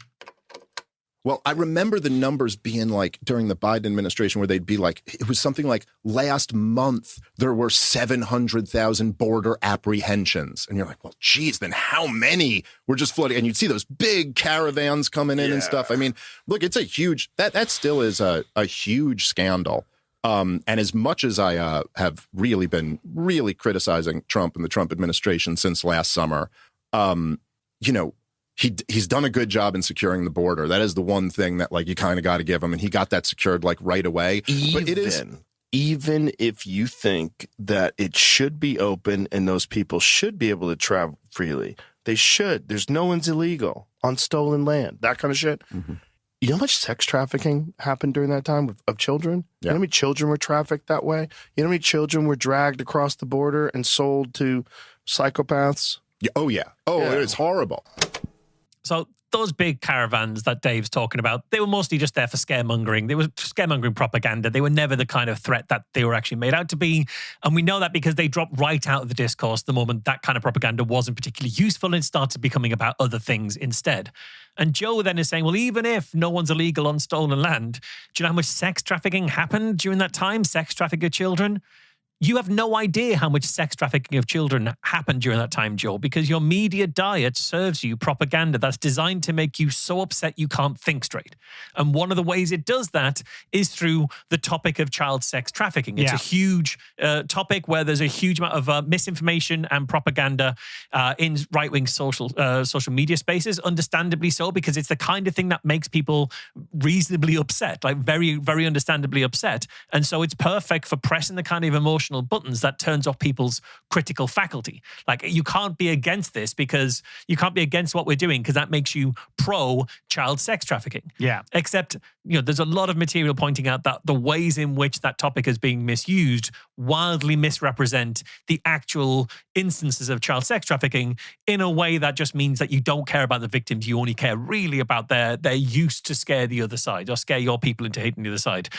Well, I remember the numbers being like during the Biden administration where they'd be like, it was something like last month there were 700,000 border apprehensions. And you're like, well, geez, then how many were just flooding? And you'd see those big caravans coming in and stuff. I mean, look, it's a huge, that still is a huge scandal. And as much as I have really been criticizing Trump and the Trump administration since last summer, you know, he's done a good job in securing the border. That is the one thing that like you kind of got to give him, and he got that secured like right away. Even if you think that it should be open and those people should be able to travel freely, they should. There's no one's illegal on stolen land, that kind of shit. Mm-hmm. You know how much sex trafficking happened during that time of children? Yeah. You know how many children were trafficked that way? You know how many children were dragged across the border and sold to psychopaths? Yeah. Oh, yeah. Oh, yeah. It is horrible. So those big caravans that Dave's talking about, they were mostly just there for scaremongering. They were scaremongering propaganda. They were never the kind of threat that they were actually made out to be. And we know that because they dropped right out of the discourse the moment that kind of propaganda wasn't particularly useful and started becoming about other things instead. And Joe then is saying, well, even if no one's illegal on stolen land, do you know how much sex trafficking happened during that time? Sex trafficking of children? You have no idea how much sex trafficking of children happened during that time, Joe, because your media diet serves you propaganda that's designed to make you so upset you can't think straight. And one of the ways it does that is through the topic of child sex trafficking. It's a huge topic where there's a huge amount of misinformation and propaganda in right-wing social media spaces, understandably so, because it's the kind of thing that makes people reasonably upset, like very, very understandably upset. And so it's perfect for pressing the kind of emotional buttons that turns off people's critical faculty. Like, you can't be against this because you can't be against what we're doing because that makes you pro child sex trafficking. Yeah. Except, you know, there's a lot of material pointing out that the ways in which that topic is being misused wildly misrepresent the actual instances of child sex trafficking in a way that just means that you don't care about the victims. You only care really about their use to scare the other side or scare your people into hating the other side.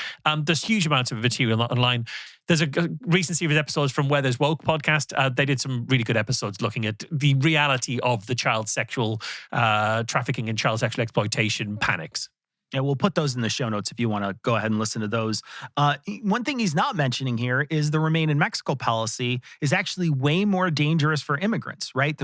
There's huge amounts of material online. There's a recent series of episodes from Where There's Woke podcast. They did some really good episodes looking at the reality of the child sexual trafficking and child sexual exploitation panics. Yeah, we'll put those in the show notes if you want to go ahead and listen to those. One thing he's not mentioning here is the Remain in Mexico policy is actually way more dangerous for immigrants, right?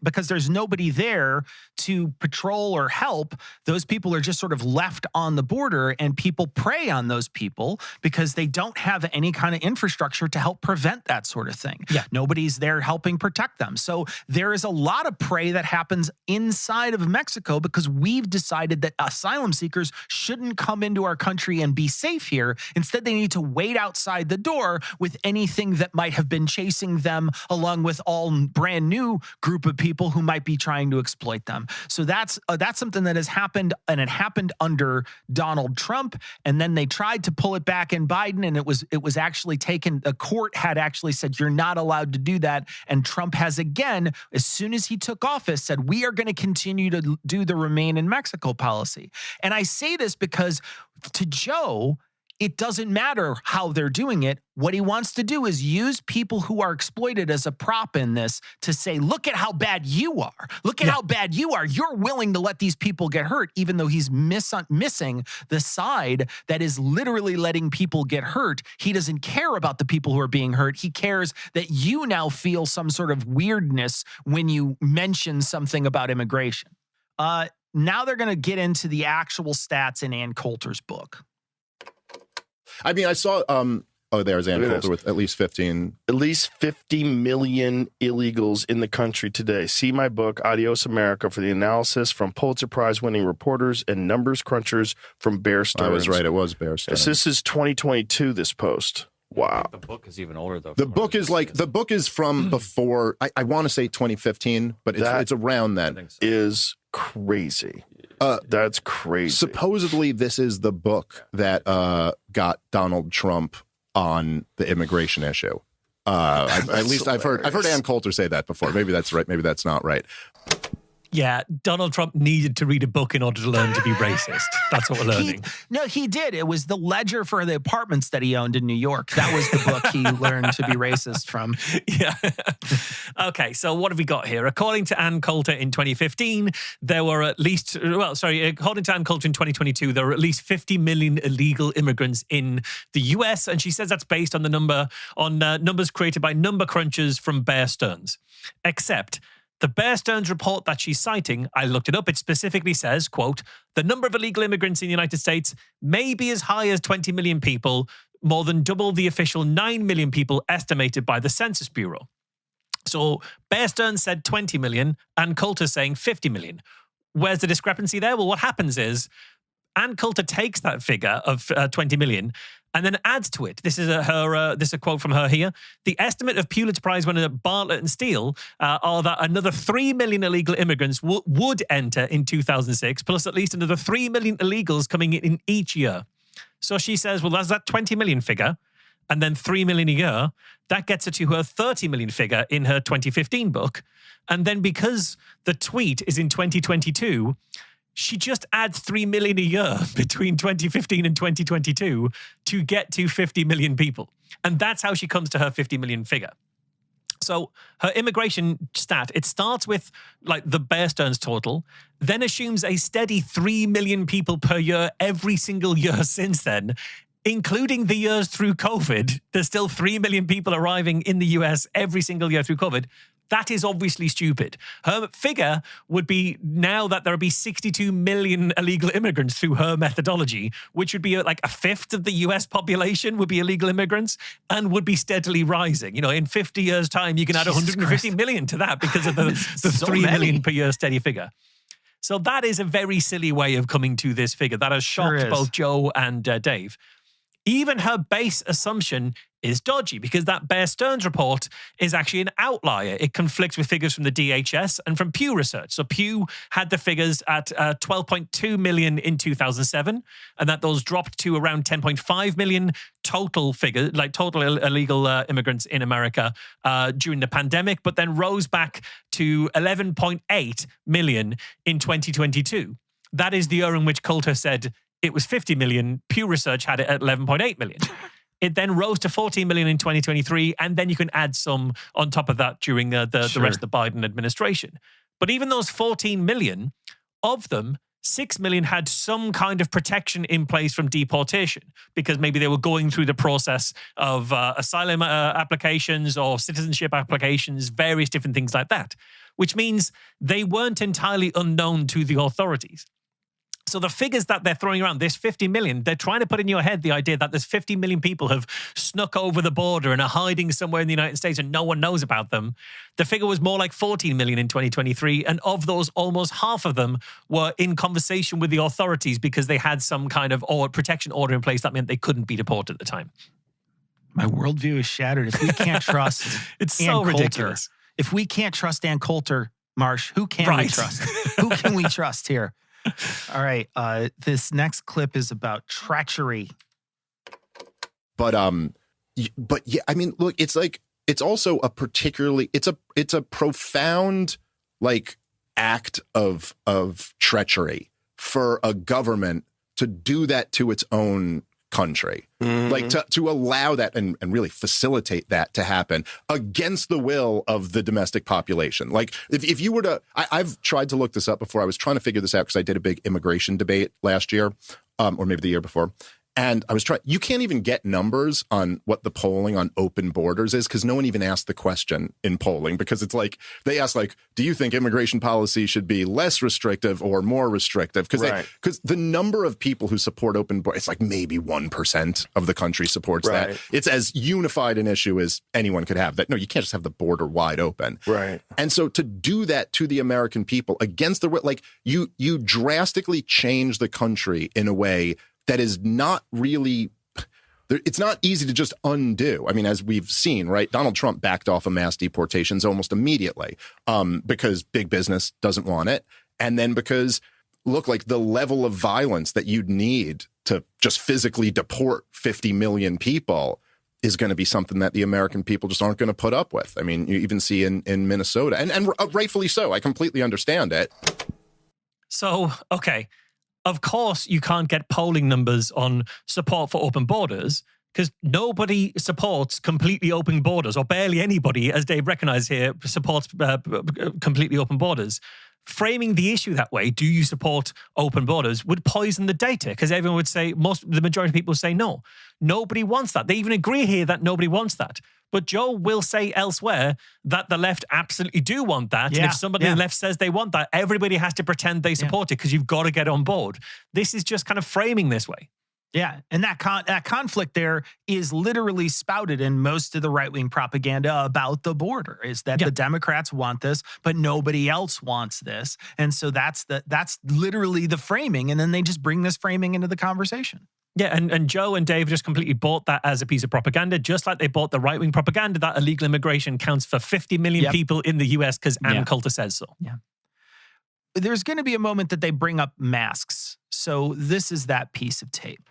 Because there's nobody there to patrol or help. Those people are just sort of left on the border, and people prey on those people because they don't have any kind of infrastructure to help prevent that sort of thing. Yeah. Nobody's there helping protect them. So there is a lot of prey that happens inside of Mexico because we've decided that asylum seekers shouldn't come into our country and be safe here. Instead, they need to wait outside the door with anything that might have been chasing them, along with all brand new group of people who might be trying to exploit them. So that's something that has happened, and it happened under Donald Trump, and then they tried to pull it back in Biden, and it was actually taken. The court had actually said you're not allowed to do that, and Trump has again, as soon as he took office, said we are going to continue to do the Remain in Mexico policy. And I say this because to Joe, it doesn't matter how they're doing it. What he wants to do is use people who are exploited as a prop in this to say, look at how bad you are. Look at how bad you are. You're willing to let these people get hurt, even though he's missing the side that is literally letting people get hurt. He doesn't care about the people who are being hurt. He cares that you now feel some sort of weirdness when you mention something about immigration. Now they're going to get into the actual stats in Ann Coulter's book. I mean, I saw, there's Ann Coulter with at least 15. At least 50 million illegals in the country today. See my book, Adios America, for the analysis from Pulitzer Prize winning reporters and numbers crunchers from Bear Stearns. I was right. It was Bear Stearns. This is 2022, this post. Wow. The book is even older, though. The book is from before, I want to say 2015, but it's around then. So. Is crazy. That's crazy. Supposedly, this is the book that got Donald Trump on the immigration issue. At least I've heard Ann Coulter say that before. Maybe that's right. Maybe that's not right. Yeah, Donald Trump needed to read a book in order to learn to be racist. That's what we're learning. He did. It was the ledger for the apartments that he owned in New York. That was the book he learned to be racist from. Yeah. Okay, so what have we got here? According to Ann Coulter in 2015, there were at least, according to Ann Coulter in 2022, there were at least 50 million illegal immigrants in the US. And she says that's based on the numbers created by number crunchers from Bear Stearns. Except the Bear Stearns report that she's citing, I looked it up, it specifically says, quote, the number of illegal immigrants in the United States may be as high as 20 million people, more than double the official 9 million people estimated by the Census Bureau. So Bear Stearns said 20 million, and Coulter's saying 50 million. Where's the discrepancy there? Well, what happens is Ann Coulter takes that figure of 20 million and then adds to it. This is a quote from her here. The estimate of Pulitzer Prize winner Bartlett and Steele are that another 3 million illegal immigrants would enter in 2006, plus at least another 3 million illegals coming in each year. So she says, well, that's that 20 million figure, and then 3 million a year. That gets her to her 30 million figure in her 2015 book. And then because the tweet is in 2022, she just adds 3 million a year between 2015 and 2022 to get to 50 million people. And that's how she comes to her 50 million figure. So her immigration stat, it starts with like the Bear Stearns total, then assumes a steady 3 million people per year every single year since then, including the years through COVID. There's still 3 million people arriving in the US every single year through COVID. That is obviously stupid. Her figure would be now that there would be 62 million illegal immigrants through her methodology, which would be like a fifth of the US population would be illegal immigrants and would be steadily rising. You know, in 50 years' time, you can add 150 million to that because of the So 3 many. million per year steady figure. So that is a very silly way of coming to this figure. That has shocked Sure is. both Joe and Dave. Even her base assumption is dodgy because that Bear Stearns report is actually an outlier. It conflicts with figures from the DHS and from Pew Research. So Pew had the figures at 12.2 million in 2007, and that those dropped to around 10.5 million total figure, like total illegal immigrants in America during the pandemic, but then rose back to 11.8 million in 2022. That is the year in which Coulter said it was 50 million. Pew Research had it at 11.8 million. It then rose to 14 million in 2023, and then you can add some on top of that during the rest of the Biden administration. But even those 14 million, of them, 6 million had some kind of protection in place from deportation because maybe they were going through the process of asylum applications or citizenship applications, various different things like that, which means they weren't entirely unknown to the authorities. So the figures that they're throwing around, this 50 million, they're trying to put in your head the idea that there's 50 million people have snuck over the border and are hiding somewhere in the United States and no one knows about them. The figure was more like 14 million in 2023. And of those, almost half of them were in conversation with the authorities because they had some kind of protection order in place that meant they couldn't be deported at the time. My worldview is shattered. If we can't trust It's Ann so Coulter, ridiculous. if we can't trust Ann Coulter, Marsh, who can we Right. trust? Who can we trust here? All right. This next clip is about treachery. But yeah, I mean, look, it's like, it's also a particularly, it's a profound like act of treachery for a government to do that to its own country, like to allow that and really facilitate that to happen against the will of the domestic population. Like if you were to, I've tried to look this up before. I was trying to figure this out because I did a big immigration debate last year, or maybe the year before. And I was trying, you can't even get numbers on what the polling on open borders is because no one even asked the question in polling because it's like, they ask like, do you think immigration policy should be less restrictive or more restrictive? Because the number of people who support open borders, it's like maybe 1% of the country supports that. It's as unified an issue as anyone could have that. No, you can't just have the border wide open. Right. And so to do that to the American people against the, like you drastically change the country in a way that is not really, it's not easy to just undo. I mean, as we've seen, right? Donald Trump backed off of mass deportations almost immediately because big business doesn't want it. And then because, look, like the level of violence that you'd need to just physically deport 50 million people is going to be something that the American people just aren't going to put up with. I mean, you even see in Minnesota, and rightfully so. I completely understand it. So, okay, of course you can't get polling numbers on support for open borders because nobody supports completely open borders, or barely anybody, as Dave recognized here, supports completely open borders. Framing the issue that way, do you support open borders, would poison the data, because everyone would say, the majority of people say no. Nobody wants that. They even agree here that nobody wants that. But Joe will say elsewhere that the left absolutely do want that. And if somebody on the left says they want that, everybody has to pretend they support it because you've got to get on board. This is just kind of framing this way. Yeah, and that conflict there is literally spouted in most of the right-wing propaganda about the border, is that the Democrats want this, but nobody else wants this. And so that's literally the framing, and then they just bring this framing into the conversation. Yeah, and Joe and Dave just completely bought that as a piece of propaganda, just like they bought the right-wing propaganda that illegal immigration counts for 50 million people in the US because Ann Coulter says so. Yeah. There's going to be a moment that they bring up masks. So this is that piece of tape.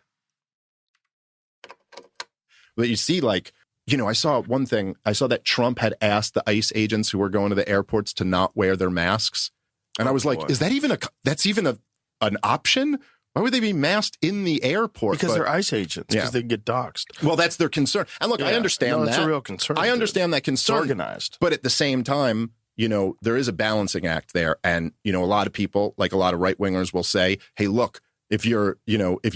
But you see, like, you know, I saw one thing. I saw that Trump had asked the ICE agents who were going to the airports to not wear their masks. And I was like, is that even an option? Why would they be masked in the airport? Because they're ICE agents, because they get doxxed. Well, that's their concern. And look, I understand that. It's a real concern. I understand that concern. It's organized. But at the same time, you know, there is a balancing act there. And, you know, a lot of people, like a lot of right-wingers will say, hey, look, if you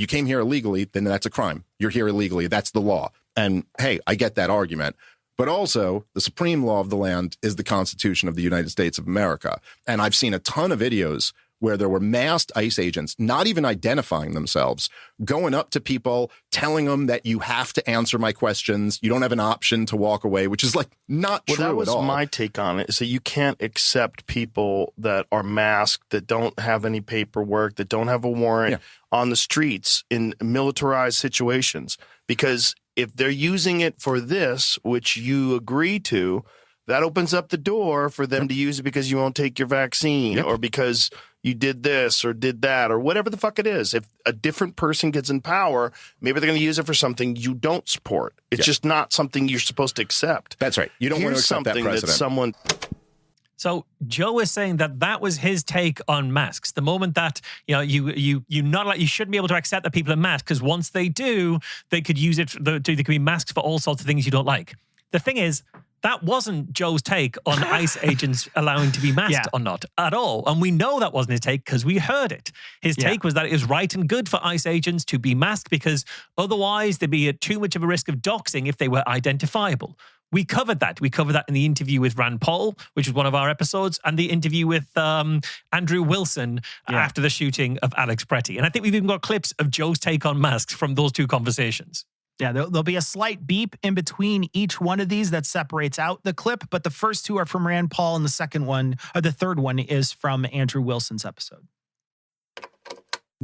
came here illegally, then that's a crime. You're here illegally. That's the law. And hey, I get that argument. But also, the supreme law of the land is the Constitution of the United States of America. And I've seen a ton of videos where there were masked ICE agents, not even identifying themselves, going up to people, telling them that you have to answer my questions. You don't have an option to walk away, which is like not true at all. That was my take on it, is that you can't accept people that are masked, that don't have any paperwork, that don't have a warrant on the streets in militarized situations. Because if they're using it for this, which you agree to, that opens up the door for them to use it because you won't take your vaccine or because you did this or did that or whatever the fuck it is. If a different person gets in power, maybe they're going to use it for something you don't support. It's just not something you're supposed to accept. That's right. You don't want to accept that precedent. So Joe is saying that was his take on masks. The moment that you shouldn't be able to accept that people are masked, because once they do, they could use it. They could be masks for all sorts of things you don't like. The thing is, that wasn't Joe's take on ICE agents allowing to be masked or not at all. And we know that wasn't his take because we heard it. His take was that it was right and good for ICE agents to be masked because otherwise there'd be too much of a risk of doxing if they were identifiable. We covered that. We covered that in the interview with Rand Paul, which was one of our episodes, and the interview with Andrew Wilson after the shooting of Alex Pretty. And I think we've even got clips of Joe's take on masks from those two conversations. Yeah, there'll be a slight beep in between each one of these that separates out the clip, but the first two are from Rand Paul, and the third one is from Andrew Wilson's episode.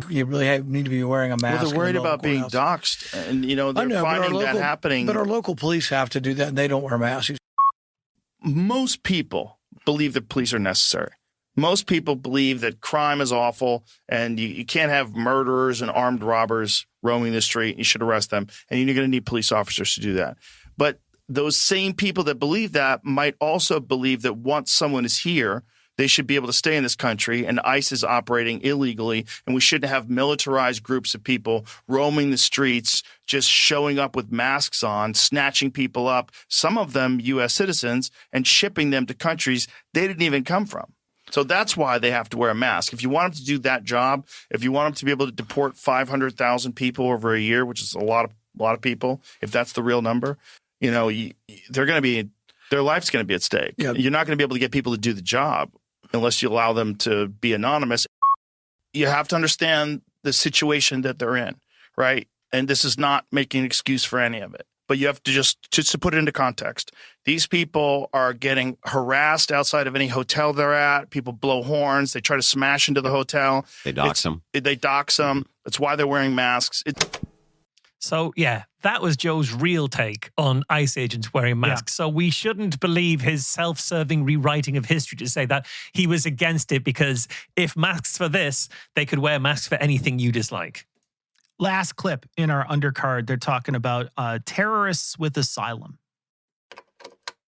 You really need to be wearing a mask. Well, they're worried about being doxxed, and they're finding that happening. But our local police have to do that, and they don't wear masks. Most people believe that police are necessary. Most people believe that crime is awful and you can't have murderers and armed robbers roaming the street. You should arrest them. And you're going to need police officers to do that. But those same people that believe that might also believe that once someone is here, they should be able to stay in this country, and ICE is operating illegally, and we shouldn't have militarized groups of people roaming the streets, just showing up with masks on, snatching people up, some of them U.S. citizens, and shipping them to countries they didn't even come from. So that's why they have to wear a mask. If you want them to do that job, if you want them to be able to deport 500,000 people over a year, which is a lot of people, if that's the real number, they're going to be, their life's going to be at stake. Yeah. You're not going to be able to get people to do the job unless you allow them to be anonymous. You have to understand the situation that they're in, right? And this is not making an excuse for any of it. But you have to just to put it into context. These people are getting harassed outside of any hotel they're at. People blow horns. They try to smash into the hotel. They dox them. That's why they're wearing masks. So, that was Joe's real take on ICE agents wearing masks. So we shouldn't believe his self-serving rewriting of history to say that he was against it because if masks for this, they could wear masks for anything you dislike. Last clip in our undercard, they're talking about terrorists with asylum.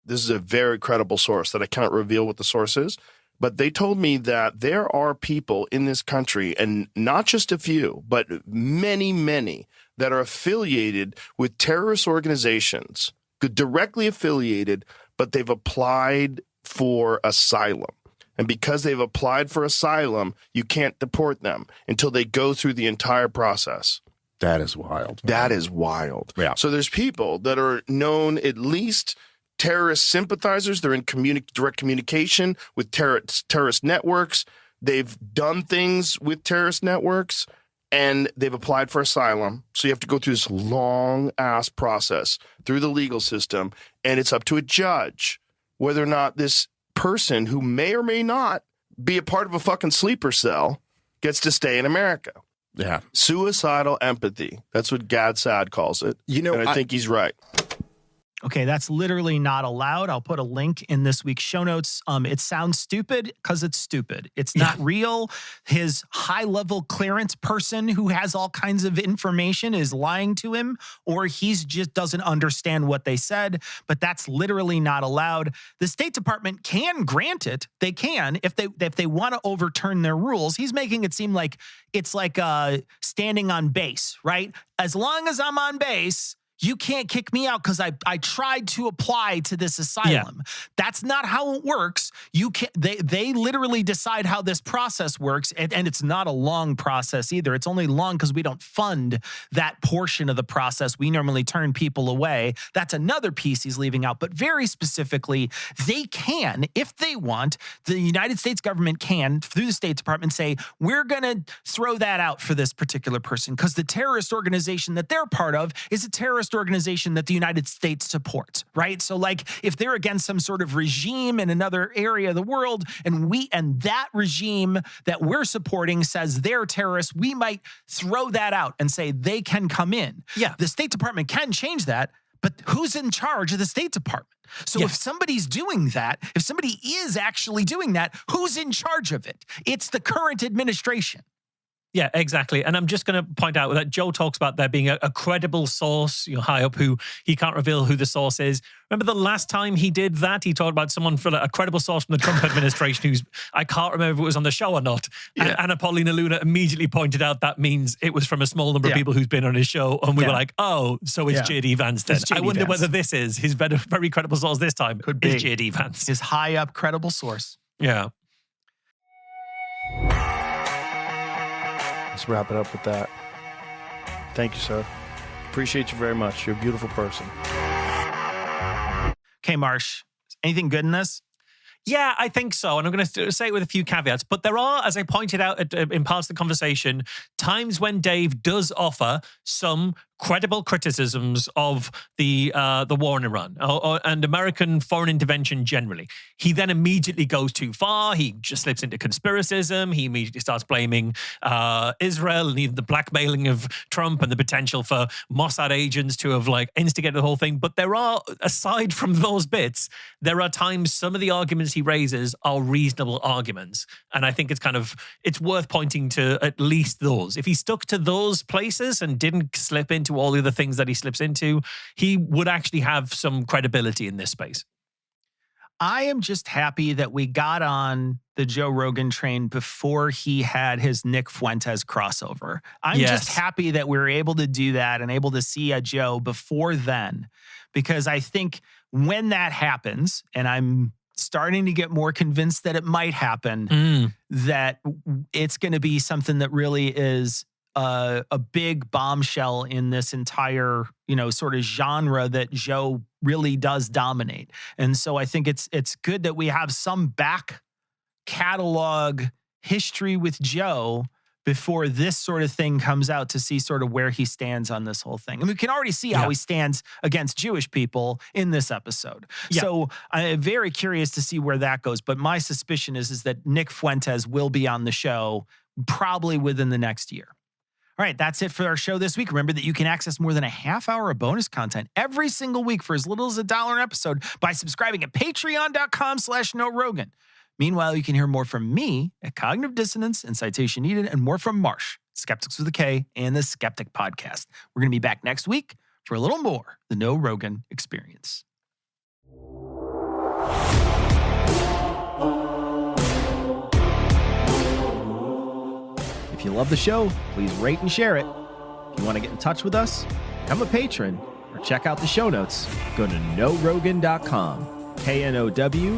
This is a very credible source that I can't reveal what the source is, but they told me that there are people in this country, and not just a few, but many, many, that are affiliated with terrorist organizations, directly affiliated, but they've applied for asylum. And because they've applied for asylum, you can't deport them until they go through the entire process. That is wild. That is wild. Yeah. So there's people that are known, at least terrorist sympathizers. They're in direct communication with terrorist networks. They've done things with terrorist networks, and they've applied for asylum. So you have to go through this long-ass process through the legal system, and it's up to a judge whether or not this person, who may or may not be a part of a fucking sleeper cell, gets to stay in America. Yeah. Suicidal empathy. That's what Gad Saad calls it. You know, and I think he's right. Okay, that's literally not allowed. I'll put a link in this week's show notes. It sounds stupid because it's stupid. It's not real. His high-level clearance person who has all kinds of information is lying to him, or he's just doesn't understand what they said, but that's literally not allowed. The State Department can grant it. They can if they want to overturn their rules. He's making it seem like it's like standing on base, right? As long as I'm on base, you can't kick me out because I tried to apply to this asylum. Yeah. That's not how it works. You can they literally decide how this process works, and it's not a long process either. It's only long because we don't fund that portion of the process. We normally turn people away. That's another piece he's leaving out. But very specifically, they can, if they want, the United States government can, through the State Department, say, we're going to throw that out for this particular person because the terrorist organization that they're part of is a terrorist organization that the United States supports, right? So like if they're against some sort of regime in another area of the world, and that regime that we're supporting says they're terrorists, we might throw that out and say they can come in. Yeah. The State Department can change that, but who's in charge of the State Department? So if somebody's doing that, if somebody is actually doing that, who's in charge of it? It's the current administration. Yeah, exactly. And I'm just going to point out that Joe talks about there being a credible source, high up, who he can't reveal who the source is. Remember the last time he did that? He talked about someone for a credible source from the Trump administration who's, I can't remember if it was on the show or not. Yeah. And Anna Paulina Luna immediately pointed out that means it was from a small number of people who's been on his show. And we were like, oh, so it's J.D. Vance then. I wonder whether this is his very credible source this time. Could be. Is J.D. Vance. His high up credible source. Yeah. Let's wrap it up with that. Thank you, sir. Appreciate you very much. You're a beautiful person. Okay, Marsh, anything good in this? Yeah, I think so. And I'm going to say it with a few caveats. But there are, as I pointed out in parts of the conversation, times when Dave does offer some credible criticisms of the war in Iran and American foreign intervention generally. He then immediately goes too far. He just slips into conspiracism. He immediately starts blaming Israel and even the blackmailing of Trump and the potential for Mossad agents to have instigated the whole thing. But there are, aside from those bits, there are times some of the arguments he raises are reasonable arguments. And I think it's worth pointing to at least those. If he stuck to those places and didn't slip into all the other things that he slips into, he would actually have some credibility in this space. I am just happy that we got on the Joe Rogan train before he had his Nick Fuentes crossover. I'm just happy that we were able to do that and able to see a Joe before then, because I think when that happens, and I'm starting to get more convinced that it might happen, that it's going to be something that really is a big bombshell in this entire, sort of genre that Joe really does dominate. And so I think it's good that we have some back catalog history with Joe before this sort of thing comes out, to see sort of where he stands on this whole thing. And we can already see how he stands against Jewish people in this episode. Yeah. So I'm very curious to see where that goes. But my suspicion is that Nick Fuentes will be on the show probably within the next year. All right, that's it for our show this week. Remember that you can access more than a half hour of bonus content every single week for as little as $1 an episode by subscribing at patreon.com/NoRogan. Meanwhile, you can hear more from me at Cognitive Dissonance and Citation Needed, and more from Marsh, Skeptics with a K, and the Skeptic Podcast. We're going to be back next week for a little more the No Rogan Experience. If you love the show, please rate and share it. If you want to get in touch with us, become a patron, or check out the show notes, go to knowrogan.com, KNOWROGAN.com.